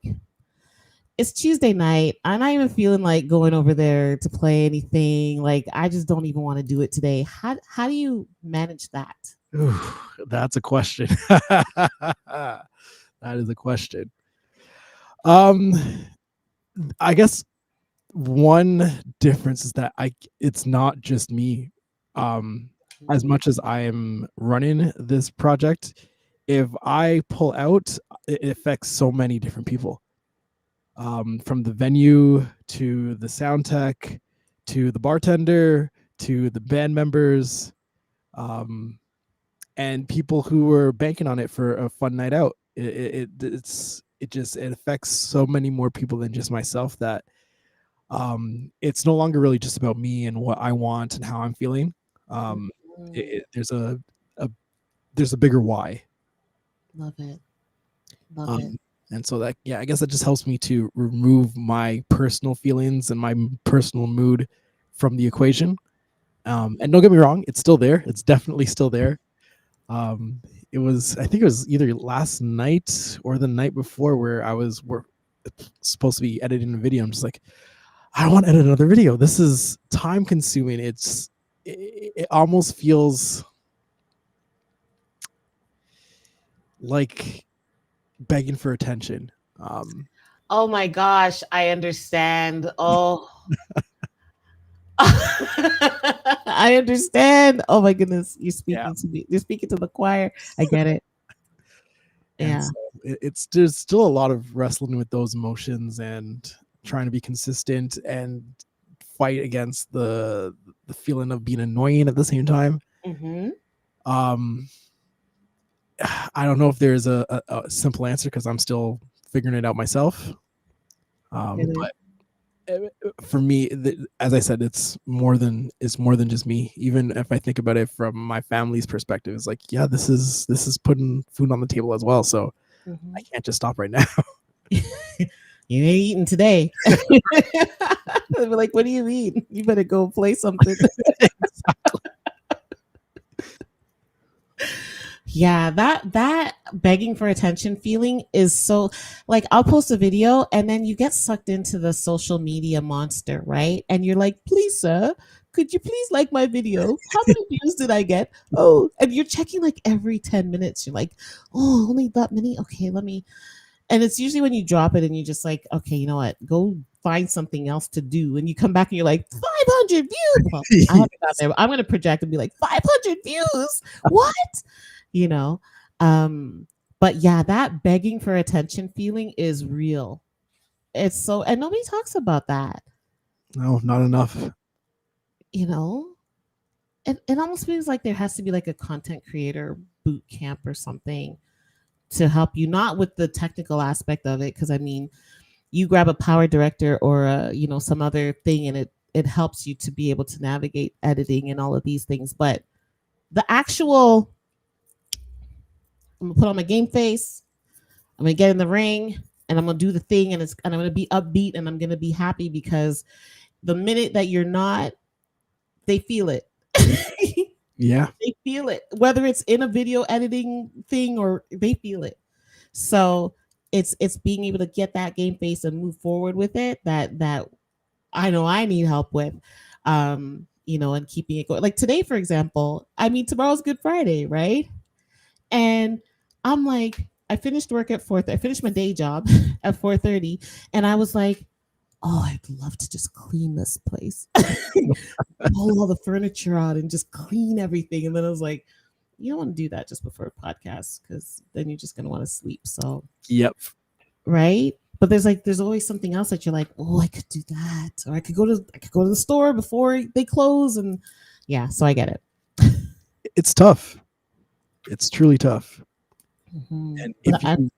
it's Tuesday night. I'm not even feeling like going over there to play anything. Like I just don't even want to do it today. How do you manage that? Ooh, that's a question. That is a question. I guess one difference is that it's not just me. As much as I am running this project, if I pull out, it affects so many different people. From the venue to the sound tech to the bartender to the band members, and people who were banking on it for a fun night out. It affects so many more people than just myself that it's no longer really just about me and what I want and how I'm feeling. There's a bigger why. Love it. And so that, I guess that just helps me to remove my personal feelings and my personal mood from the equation. And don't get me wrong, it's still there. It's definitely still there. I think it was either last night or the night before where we're supposed to be editing a video. I'm just like, I don't want to edit another video. This is time consuming. It almost feels like begging for attention. Oh my gosh, I understand. Oh. I understand. Oh my goodness, you're speaking to me. You're speaking to the choir. I get it. Yeah. So there's still a lot of wrestling with those emotions and trying to be consistent and fight against the feeling of being annoying at the same time. Mm-hmm. I don't know if there's a simple answer because I'm still figuring it out myself. Really? But for me, as I said, it's more than just me. Even if I think about it from my family's perspective, it's like, yeah, this is putting food on the table as well. So Mm-hmm. I can't just stop right now. You ain't eating today. They'll be like, what do you mean? You better go play something. Yeah, that begging for attention feeling is so, like, I'll post a video and then you get sucked into the social media monster, right? And you're like, please, sir, could you please like my video? How many views did I get? Oh, and you're checking like every 10 minutes. You're like, oh, only that many? Okay, let me. And it's usually when you drop it and you're just like, okay, you know what? Go find something else to do. And you come back and you're like, 500 views. Well, I haven't got there. I'm going to project and be like, 500 views. What? You know? But yeah, that begging for attention feeling is real. It's so, and nobody talks about that, No, not enough. you know? It almost feels like there has to be like a content creator boot camp or something to help you, not with the technical aspect of it. Cause I mean, you grab a power director or some other thing and it helps you to be able to navigate editing and all of these things. But the actual, I'm gonna put on my game face, I'm gonna get in the ring and I'm gonna do the thing and I'm gonna be upbeat and I'm gonna be happy because the minute that you're not, they feel it. Yeah. They feel it, whether it's in a video editing thing or they feel it. So it's being able to get that game face and move forward with it that I know I need help with. And keeping it going. Like today, for example, I mean tomorrow's Good Friday, right? And I'm like, I finished work at 4:30. I finished my day job at 4:30, and I was like, oh, I'd love to just clean this place, pull all the furniture out, and just clean everything. And then I was like, you don't want to do that just before a podcast because then you're just gonna want to sleep. So, Yep. right. But there's always something else that you're like, oh, I could do that, or I could go to the store before they close, and yeah. So I get it. It's tough. It's truly tough. Mm-hmm. And if you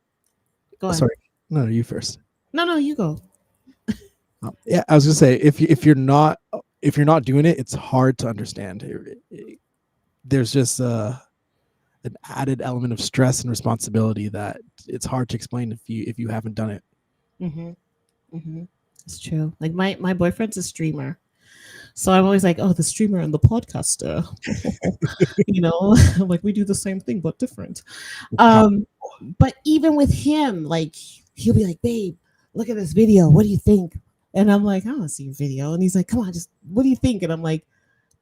go ahead. sorry, no, you first. No, you go. Yeah, I was gonna say if you're not doing it, it's hard to understand. There's just an added element of stress and responsibility that it's hard to explain if you haven't done it. Mm-hmm. Mm-hmm. It's true. Like my boyfriend's a streamer, so I'm always like, oh, the streamer and the podcaster. Like we do the same thing but different. But even with him, like he'll be like, babe, look at this video. What do you think? And I'm like, I don't want to see your video. And he's like, come on, just what do you think? And I'm like,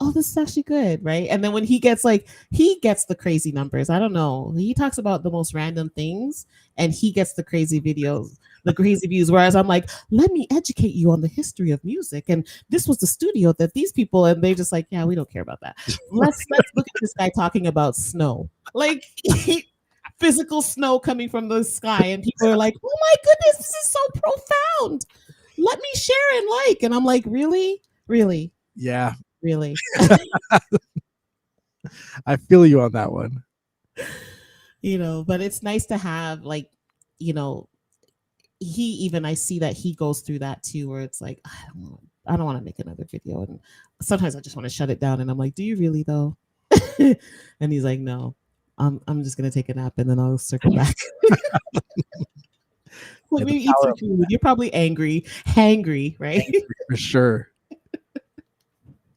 oh, this is actually good, right? And then when he gets the crazy numbers. I don't know. He talks about the most random things and he gets the crazy videos, the crazy views. Whereas I'm like, let me educate you on the history of music. And this was the studio that these people, and they're just like, yeah, we don't care about that. Let's look at this guy talking about snow. Like physical snow coming from the sky. And people are like, oh my goodness, this is so profound. Let me share and like. And I'm like, really? Really? Yeah. Really? I feel you on that one. But it's nice to have I see that he goes through that too, where it's like, I don't want to make another video. And sometimes I just want to shut it down. And I'm like, do you really though? And he's like, no, I'm just going to take a nap and then I'll circle back. Like maybe eat some food. You're probably hangry, right? For sure.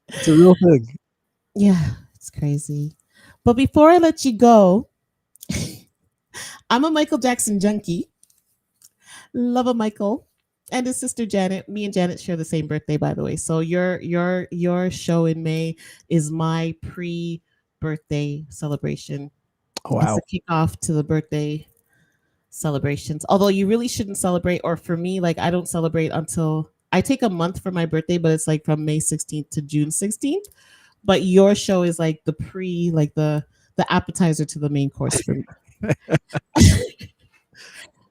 It's a real thing. Yeah, it's crazy. But before I let you go, I'm a Michael Jackson junkie. Love a Michael and his sister Janet. Me and Janet share the same birthday, by the way. So your show in May is my pre-birthday celebration. Oh, wow. It's a kickoff to the birthday celebrations. Although you really shouldn't celebrate, or for me, like I don't celebrate until I take a month for my birthday, but it's like from May 16th to June 16th. But your show is like the the appetizer to the main course for me.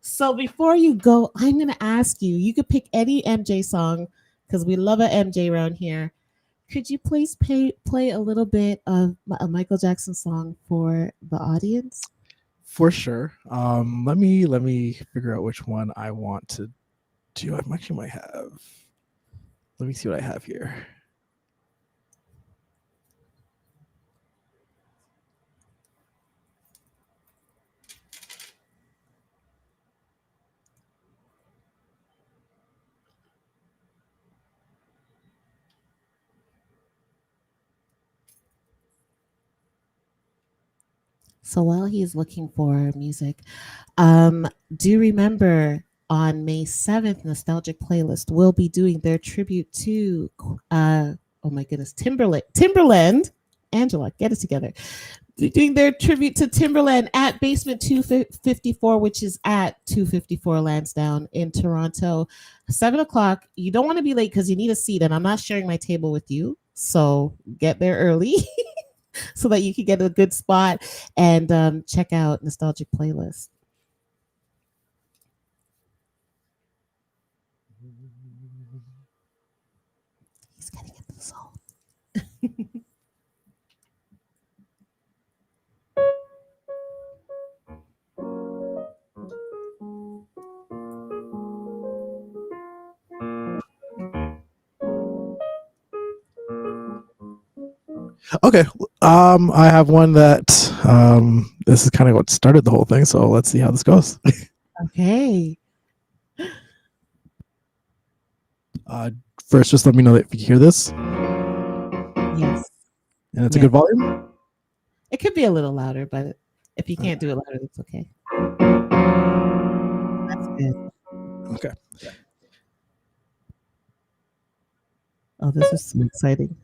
So before you go, I'm going to ask you, you could pick any MJ song because we love a MJ around here. Could you please play a little bit of a Michael Jackson song for the audience? For sure. Let me figure out which one I want to do. I actually might have. Let me see what I have here. So while he's looking for music, um, do remember on May 7th, Nostalgic Playlist will be doing their tribute to, oh my goodness, Timberland. Angela, get it together. Doing their tribute to Timberland at Basement 254, which is at 254 Lansdowne in Toronto. 7 o'clock. You don't want to be late because you need a seat, and I'm not sharing my table with you. So get there early so that you can get a good spot and check out Nostalgic Playlist. He's getting into the song. Okay. I have one that this is kind of what started the whole thing. So let's see how this goes. Okay. First, just let me know if you hear this, Yes. and it's a Yeah. good volume. It could be a little louder, but if you can't do it louder, that's okay. That's good. Okay. Oh, this is so exciting.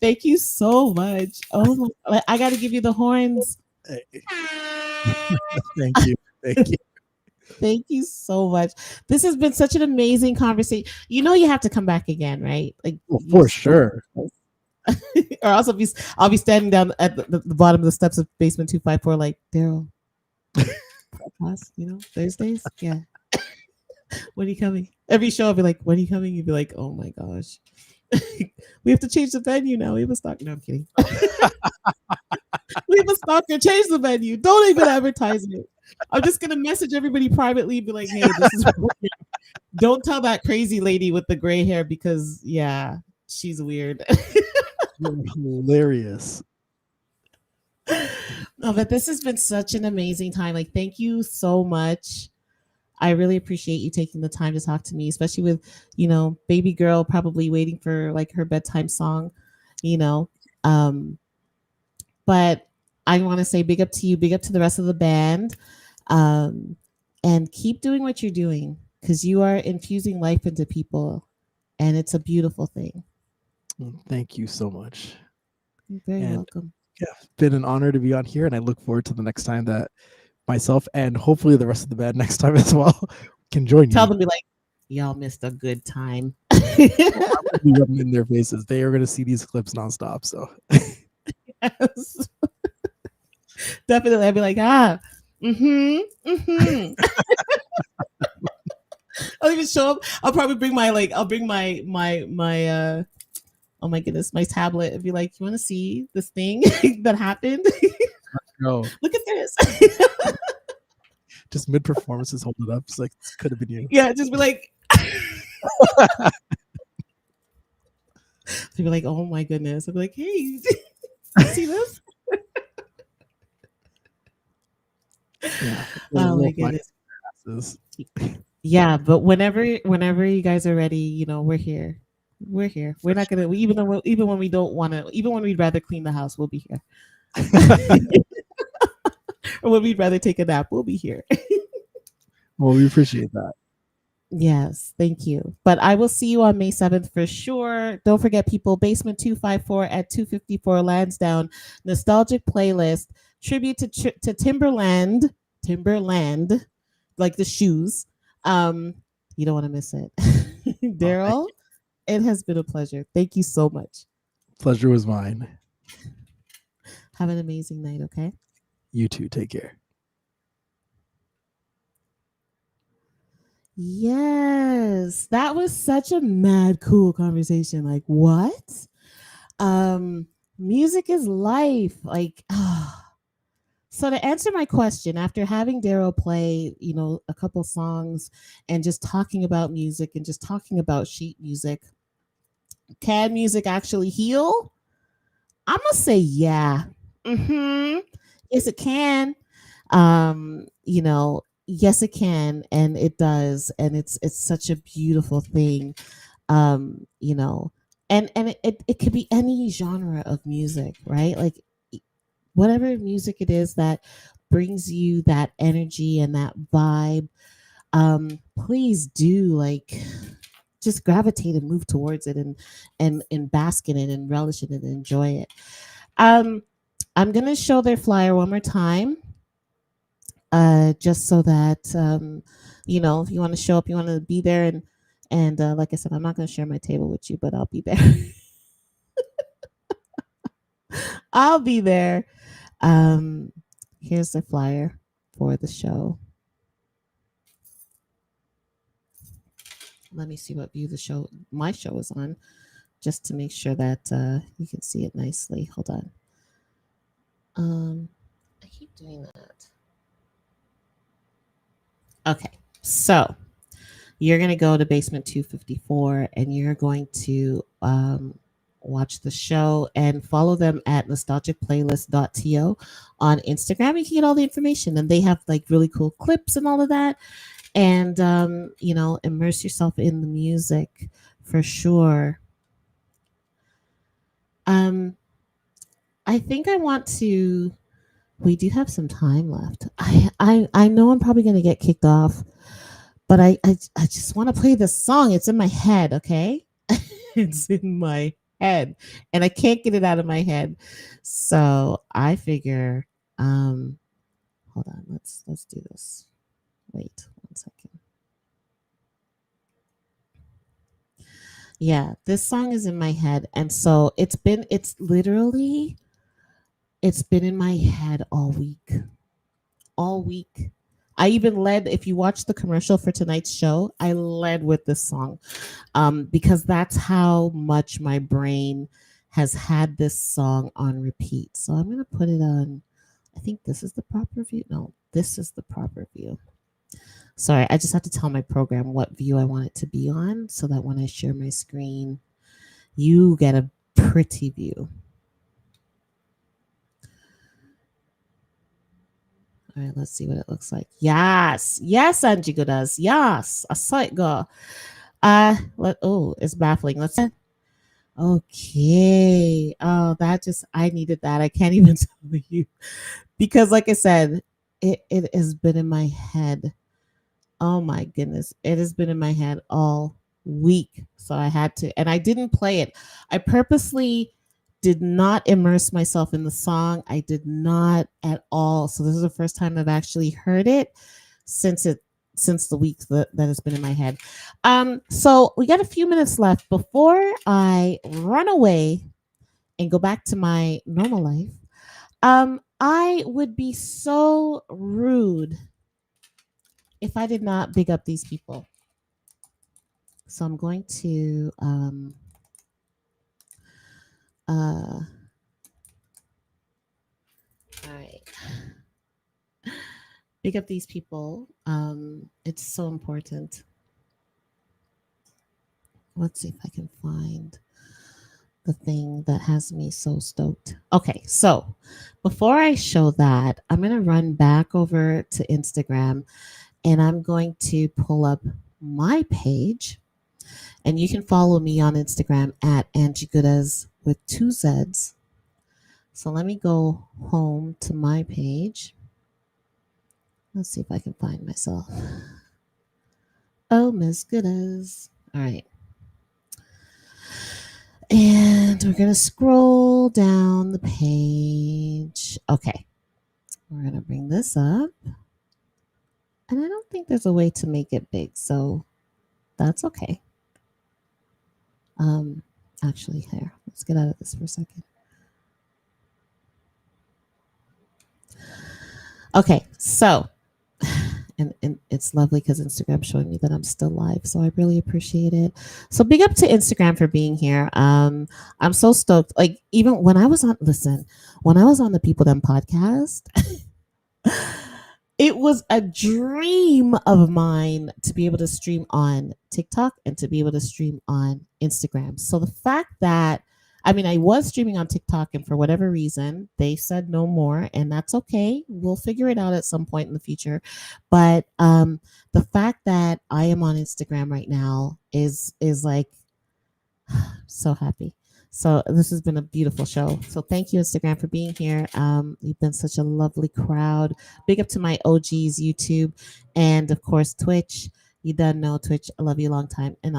Thank you so much. Oh my, I got to give you the horns. Hey, thank you. Thank you. Thank you so much. This has been such an amazing conversation. You know, you have to come back again, right? Like Well, you for just don't. sure. Or else I'll be standing down at the bottom of the steps of basement 254, like Darryl, class, Thursdays. Yeah. When are you coming? Every show I'll be like, when are you coming? You'd be like, oh my gosh. We have to change the venue now. We have a stock. No, I'm kidding. We have a stalker. Change the venue. Don't even advertise it. I'm just gonna message everybody privately and be like, hey, this is don't tell that crazy lady with the gray hair because yeah, she's weird. You're hilarious. No, but this has been such an amazing time. Like, thank you so much. I really appreciate you taking the time to talk to me, especially with, baby girl probably waiting for like her bedtime song, you know. Um, but I want to say big up to you, big up to the rest of the band, um, and keep doing what you're doing because you are infusing life into people, and it's a beautiful thing. Thank you so much. You're very And welcome. yeah, it's been an honor to be on here, and I look forward to the next time that myself and hopefully the rest of the band next time as well can join Tell you. them be like, y'all missed a good time. I'm gonna be rubbing in their faces. They are going to see these clips nonstop. So Yes. Definitely, I'd be like, mm-hmm. I'll even show up. I'll probably bring I'll bring my oh my goodness, my tablet and be like, you want to see this thing that happened? no, Look at this. just mid performances, hold it up. It's like this could have been you. Yeah, just be like, be like, oh my goodness. I'll be like, hey, you see this? Yeah. Oh my goodness. Yeah, but whenever you guys are ready, we're here. We're here. We're not gonna even when we don't want to, even when we'd rather clean the house, we'll be here. Or when we'd rather take a nap, we'll be here. Well, we appreciate that. Yes, thank you. But I will see you on May 7th for sure. Don't forget, people, Basement 254 at 254 Lansdowne. Nostalgic playlist, tribute to Timberland, like the shoes. You don't want to miss it. Darryl, it has been a pleasure. Thank you so much. Pleasure was mine. Have an amazing night, okay? You too. Take care. Yes, that was such a mad cool conversation. Like, what? Music is life. Like, so to answer my question, after having Darryl play, a couple songs and just talking about music and just talking about sheet music, can music actually heal? I'm gonna say yeah. Yes, it can. Yes, it can, and it does, and it's such a beautiful thing. And it could be any genre of music, right? Like whatever music it is that brings you that energy and that vibe. Please do just gravitate and move towards it and bask in it and relish in it and enjoy it. I'm gonna show their flyer one more time, just so that if you want to show up, you want to be there, and like I said, I'm not gonna share my table with you, but I'll be there. I'll be there. Here's the flyer for the show. Let me see what view my show is on, just to make sure that you can see it nicely. Hold on. I keep doing that. Okay, so you're going to go to Basement 254 and you're going to watch the show and follow them at nostalgicplaylist.to on Instagram. You can get all the information, and they have really cool clips and all of that. And immerse yourself in the music for sure. I think I want to. We do have some time left. I know I'm probably going to get kicked off, but I just want to play this song. It's in my head, okay? It's in my head and I can't get it out of my head. So I figure, hold on, let's do this. Wait 1 second. Yeah, this song is in my head. And so it's been in my head all week. All week. I even led, if you watch the commercial for tonight's show, I led with this song, because that's how much my brain has had this song on repeat. So I'm going to put it on. I think this is the proper view. No, this is the proper view. Sorry, I just have to tell my program what view I want it to be on so that when I share my screen, you get a pretty view. All right, let's see what it looks like. Yes, yes, Angie does. Yes, I saw it go. It's baffling. Let's. Okay. Oh, that just I needed that. I can't even tell you because, like I said, it has been in my head. Oh my goodness, it has been in my head all week. So I had to, and I didn't play it. I purposely did not immerse myself in the song. I did not at all. So this is the first time I've actually heard it since the week that has been in my head. So we got a few minutes left before I run away and go back to my normal life. I would be so rude if I did not big up these people. So I'm going to all right. Big up these people. It's so important. Let's see if I can find the thing that has me so stoked. Okay, so before I show that, I'm going to run back over to Instagram and I'm going to pull up my page. And you can follow me on Instagram at Angie Goodas with 2 Z's. So let me go home to my page. Let's see if I can find myself. Oh, Miss Goodas. All right. And we're going to scroll down the page. Okay. We're going to bring this up. And I don't think there's a way to make it big, so that's okay. Actually, here, let's get out of this for a second. Okay, so, and it's lovely because Instagram's showing me that I'm still live, so I really appreciate it. So big up to Instagram for being here. I'm so stoked. Like even when I was on the People Them podcast, it was a dream of mine to be able to stream on TikTok and to be able to stream on Instagram. So the fact that, I mean, I was streaming on TikTok and for whatever reason, they said no more, and that's okay. We'll figure it out at some point in the future. But the fact that I am on Instagram right now is like so happy. So this has been a beautiful show. So thank you, Instagram, for being here. You've been such a lovely crowd. Big up to my OGs, YouTube, and of course Twitch. You done know Twitch. I love you a long time, and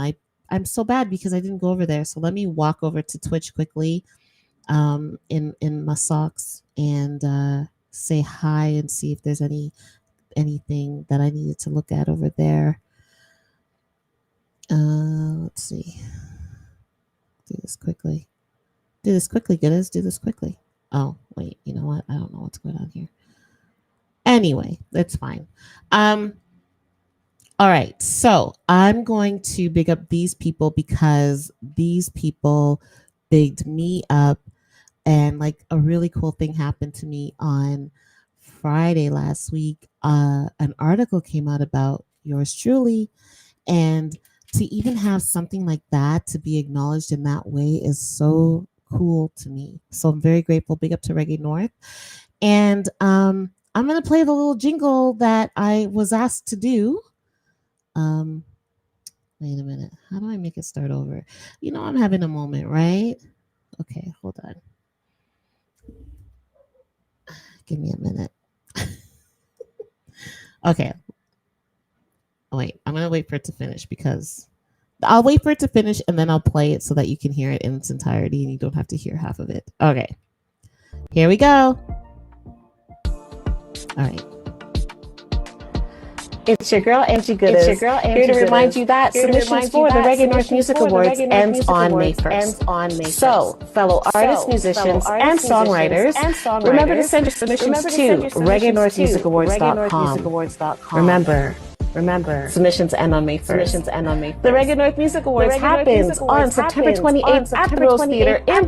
I'm so bad because I didn't go over there. So let me walk over to Twitch quickly, in my socks and say hi and see if there's anything that I needed to look at over there. Let's see. Do this quickly. Goodness. Do this quickly. Oh, wait. You know what? I don't know what's going on here. Anyway, that's fine. All right. So I'm going to big up these people because these people bigged me up. And like a really cool thing happened to me on Friday last week. An article came out about yours truly. And to even have something like that to be acknowledged in that way is so cool to me. So I'm very grateful. Big up to Reggae North. And I'm going to play the little jingle that I was asked to do. Wait a minute. How do I make it start over? You know, I'm having a moment, right? Okay, hold on. Give me a minute. Okay. Oh, wait, I'm going to wait for it to finish because I'll wait for it to finish and then I'll play it so that you can hear it in its entirety and you don't have to hear half of it. Okay. Here we go. All right. It's your girl, Angie Goodes, here to remind you that submissions for the Reggae North Music Awards ends on May 1st. So, fellow artists, musicians, and songwriters, remember to send your submissions to reggaenorthmusicawards.com. Remember, submissions end on May 1st. The Reggae North Music Awards happens on September 28th at the Rose Theatre in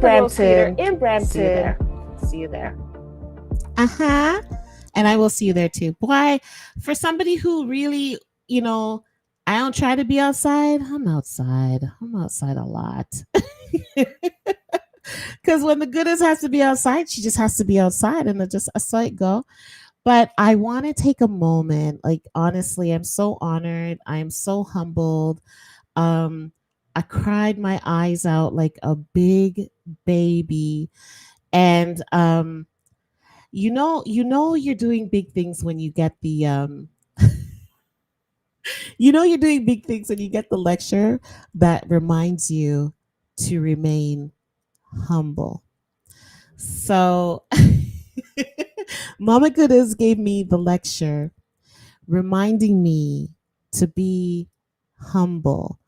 Brampton. See you there. Uh-huh. And I will see you there too. Boy, for somebody who really, I don't try to be outside. I'm outside. I'm outside a lot. Because when the goodness has to be outside, she just has to be outside, and I saw it go. But I want to take a moment. Like, honestly, I'm so honored. I'm so humbled. I cried my eyes out like a big baby. And you're doing big things when you get the you're doing big things when you get the lecture that reminds you to remain humble. So Mama Gooders gave me the lecture reminding me to be humble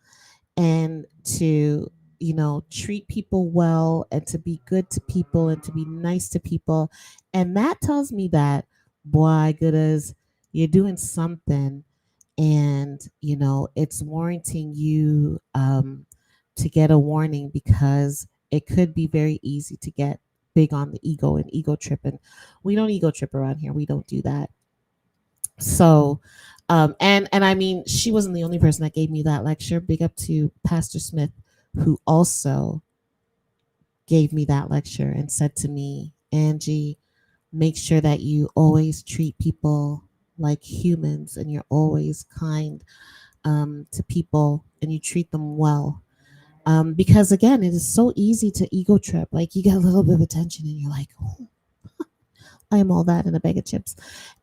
and to treat people well and to be good to people and to be nice to people. And that tells me that, boy, Gooders, you're doing something, and it's warranting you to get a warning, because it could be very easy to get big on the ego and ego trip, and we don't ego trip around here. We don't do that. So and I mean, she wasn't the only person that gave me that lecture. Big up to Pastor Smith, who also gave me that lecture and said to me, Angie, make sure that you always treat people like humans, and you're always kind to people, and you treat them well. Because again, it is so easy to ego trip. Like, you get a little bit of attention and you're like, oh, I am all that in a bag of chips.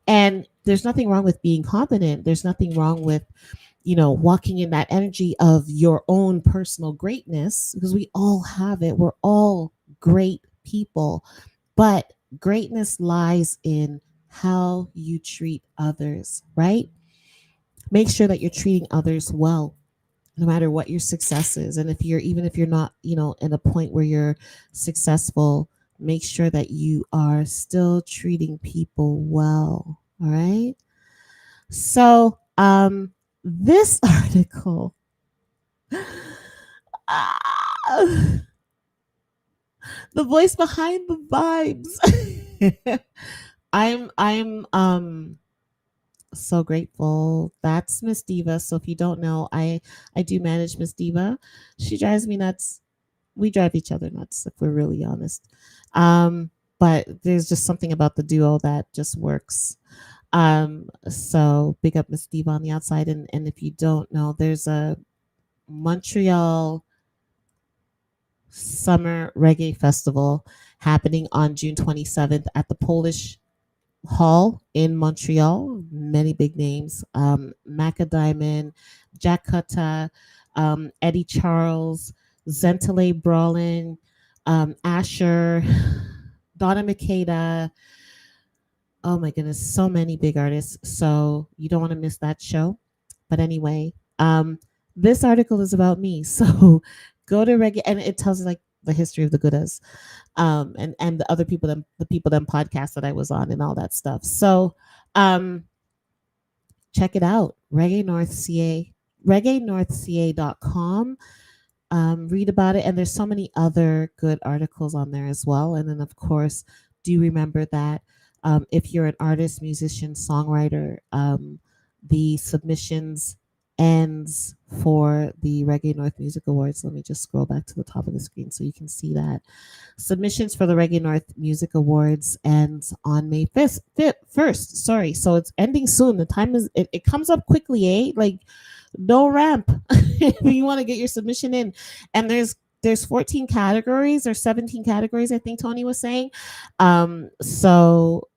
And there's nothing wrong with being confident. There's nothing wrong with, walking in that energy of your own personal greatness, because we all have it. We're all great people. But greatness lies in how you treat others, right? Make sure that you're treating others well, no matter what your success is. And even if you're not, in a point where you're successful, make sure that you are still treating people well. All right. So, this article, the voice behind the vibes. I'm so grateful. That's Miss Diva. So if you don't know, I do manage Miss Diva. She drives me nuts. We drive each other nuts, if we're really honest. But there's just something about the duo that just works. So big up Miss Diva on the outside. And if you don't know, there's a Montreal Summer Reggae Festival happening on June 27th at the Polish Hall in Montreal. Many big names: Macca Diamond, Jack Cutta, Eddie Charles, Zentale Brawlin, Asher, Donna Makeda. Oh my goodness, so many big artists. So you don't want to miss that show. But anyway, this article is about me. So go to Reggae, and it tells you like the history of the Goodas, and the other people, the people, them podcasts that I was on, and all that stuff. So check it out. reggaenorthca.com. Read about it, and there's so many other good articles on there as well. And then of course, do remember that if you're an artist, musician, songwriter, the submissions ends for the Reggae North Music Awards. Let me just scroll back to the top of the screen so you can see that. Submissions for the Reggae North Music Awards ends on May 1st. Sorry. So it's ending soon. The time is, it comes up quickly, eh? Like, no ramp. You want to get your submission in. And there's 14 categories or 17 categories, I think Tony was saying. So,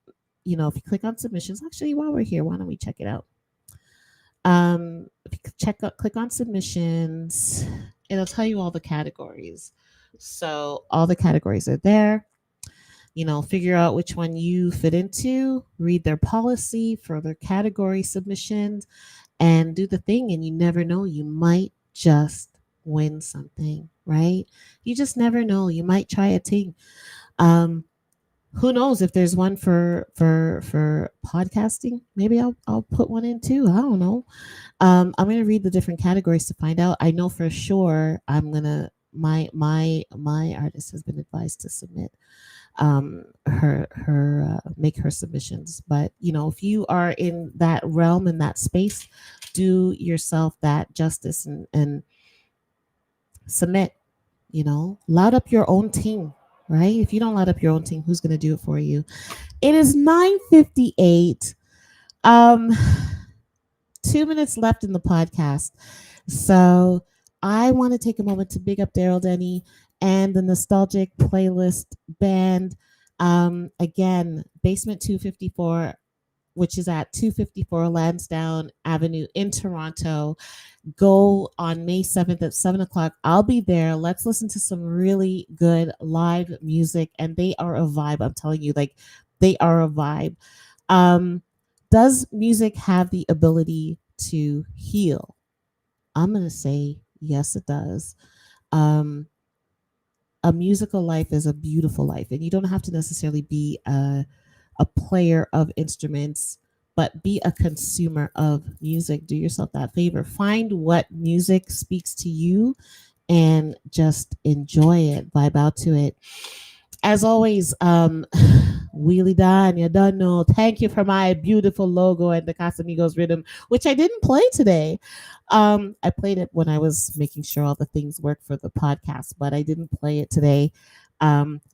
if you click on submissions, actually, while we're here, why don't we check it out? If you click on submissions. It'll tell you all the categories. So all the categories are there. Figure out which one you fit into, read their policy for their category submissions, and do the thing. And you never know, you might just win something, right? You just never know. You might try a thing. Who knows if there's one for podcasting? Maybe I'll put one in too. I don't know. I'm gonna read the different categories to find out. I know for sure my artist has been advised to submit her make her submissions. But if you are in that realm, in that space, do yourself that justice and submit. Loud up your own team, right? If you don't loud up your own team, who's going to do it for you? It is 9:58. 2 minutes left in the podcast, so I want to take a moment to big up Darryl, Dennie, and the Nostalgic Playlist Band. Again, Basement 254, which is at 254 Lansdowne Avenue in Toronto. Go on May 7th at 7 o'clock. I'll be there. Let's listen to some really good live music. And they are a vibe. I'm telling you, they are a vibe. Does music have the ability to heal? I'm going to say yes, it does. A musical life is a beautiful life, and you don't have to necessarily be a player of instruments, but be a consumer of music. Do yourself that favor. Find what music speaks to you and just enjoy it, vibe out to it. As always, Wheelie Don, you don't know. Thank you for my beautiful logo and the Casamigos rhythm, which I didn't play today. I played it when I was making sure all the things work for the podcast, but I didn't play it today.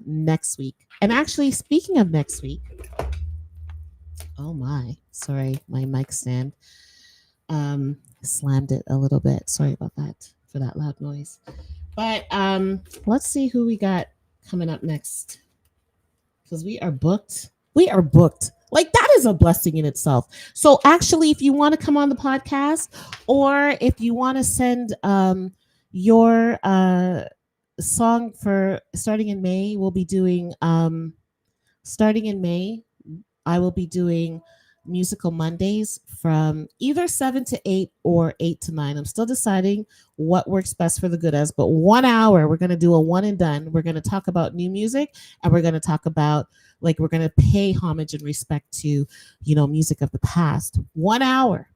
Next week. And actually, speaking of next week, oh my, sorry, my mic stand slammed it a little bit. Sorry about that, for that loud noise. But let's see who we got coming up next, because we are booked. Like, that is a blessing in itself. So actually, if you want to come on the podcast, or if you want to send your song for starting in May, we'll be doing starting in May, I will be doing Musical Mondays from either 7 to 8 or 8 to 9. I'm still deciding what works best for the good as, but 1 hour, we're going to do a one and done. We're going to talk about new music, and we're going to talk about, we're going to pay homage and respect to, music of the past. 1 hour.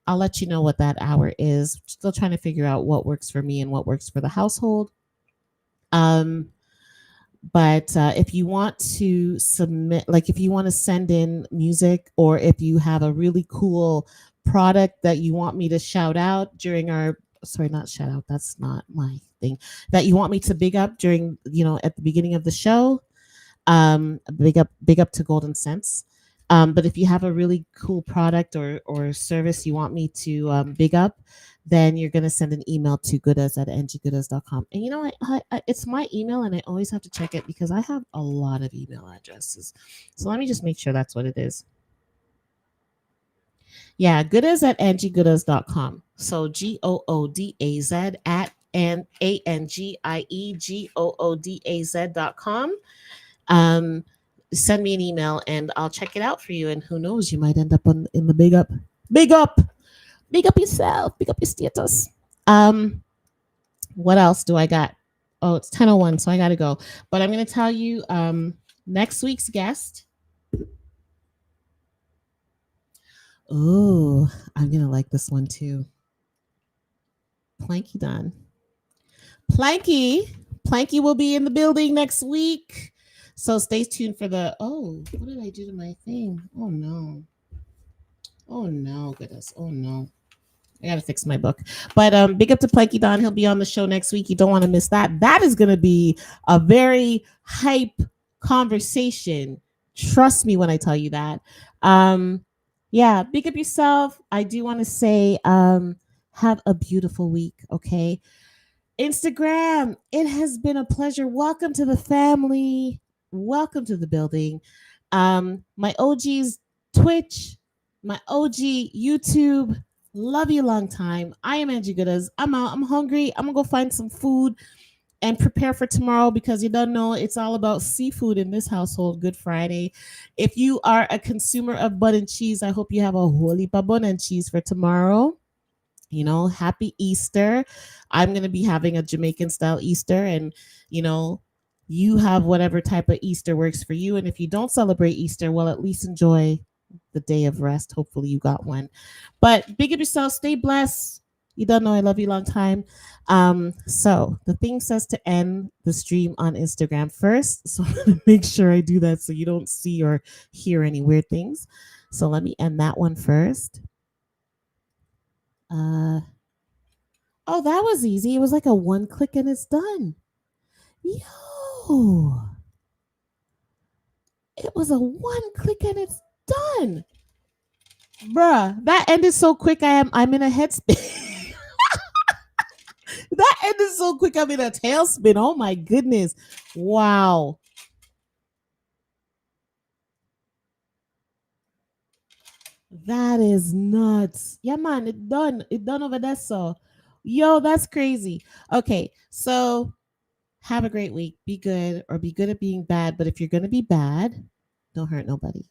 I'll let you know what that hour is. Still trying to figure out what works for me and what works for the household. But if you want to submit, if you want to send in music, or if you have a really cool product that you want me to shout out during our, sorry, not shout out, that's not my thing, that you want me to big up during, at the beginning of the show, big up to Golden Sense. But if you have a really cool product or service you want me to big up, then you're going to send an email to goodas@ngoodas.com. And it's my email, and I always have to check it because I have a lot of email addresses. So let me just make sure that's what it is. Yeah, goodas@angiegoodaz.com. So GOODAZ at ANGIEGOODAZ.com. Send me an email and I'll check it out for you. And who knows, you might end up in the big up yourself, big up your status. What else do I got? Oh, it's 10:01, so I gotta go. But I'm gonna tell you next week's guest. Oh, I'm gonna like this one too. Planky Don. Planky will be in the building next week. So stay tuned for the, what did I do to my thing? Oh no, goodness. Oh no. I gotta fix my book. But big up to Planky Don. He'll be on the show next week. You don't want to miss that. That is gonna be a very hype conversation. Trust me when I tell you that. Yeah, big up yourself. I do want to say have a beautiful week, okay? Instagram, it has been a pleasure. Welcome to the family. Welcome to the building. My OG's Twitch, my OG YouTube, Love you long time. I am Angie Goodas. I'm out. I'm hungry. I'm gonna go find some food and prepare for tomorrow because you don't know it's all about seafood in this household. Good Friday. If you are a consumer of bun and cheese, I hope you have a whole heap of bun and cheese for tomorrow. Happy Easter. I'm going to be having a Jamaican style Easter, and you know, you have whatever type of Easter works for you. And if you don't celebrate Easter, well, at least enjoy the day of rest. Hopefully, you got one. But big up yourself, stay blessed. You don't know I love you long time. So the thing says to end the stream on Instagram first. So I'm gonna make sure I do that so you don't see or hear any weird things. So let me end that one first. Oh, that was easy. It was like a one click and it's done. Yo. It was a one click and it's done. Bruh, that ended so quick. I'm in a headspin. That ended so quick. I'm in a tailspin. Oh my goodness. Wow. That is nuts. Yeah, man, it done. It done over there. So, yo, that's crazy. Okay, so have a great week. Be good or be good at being bad. But if you're going to be bad, don't hurt nobody.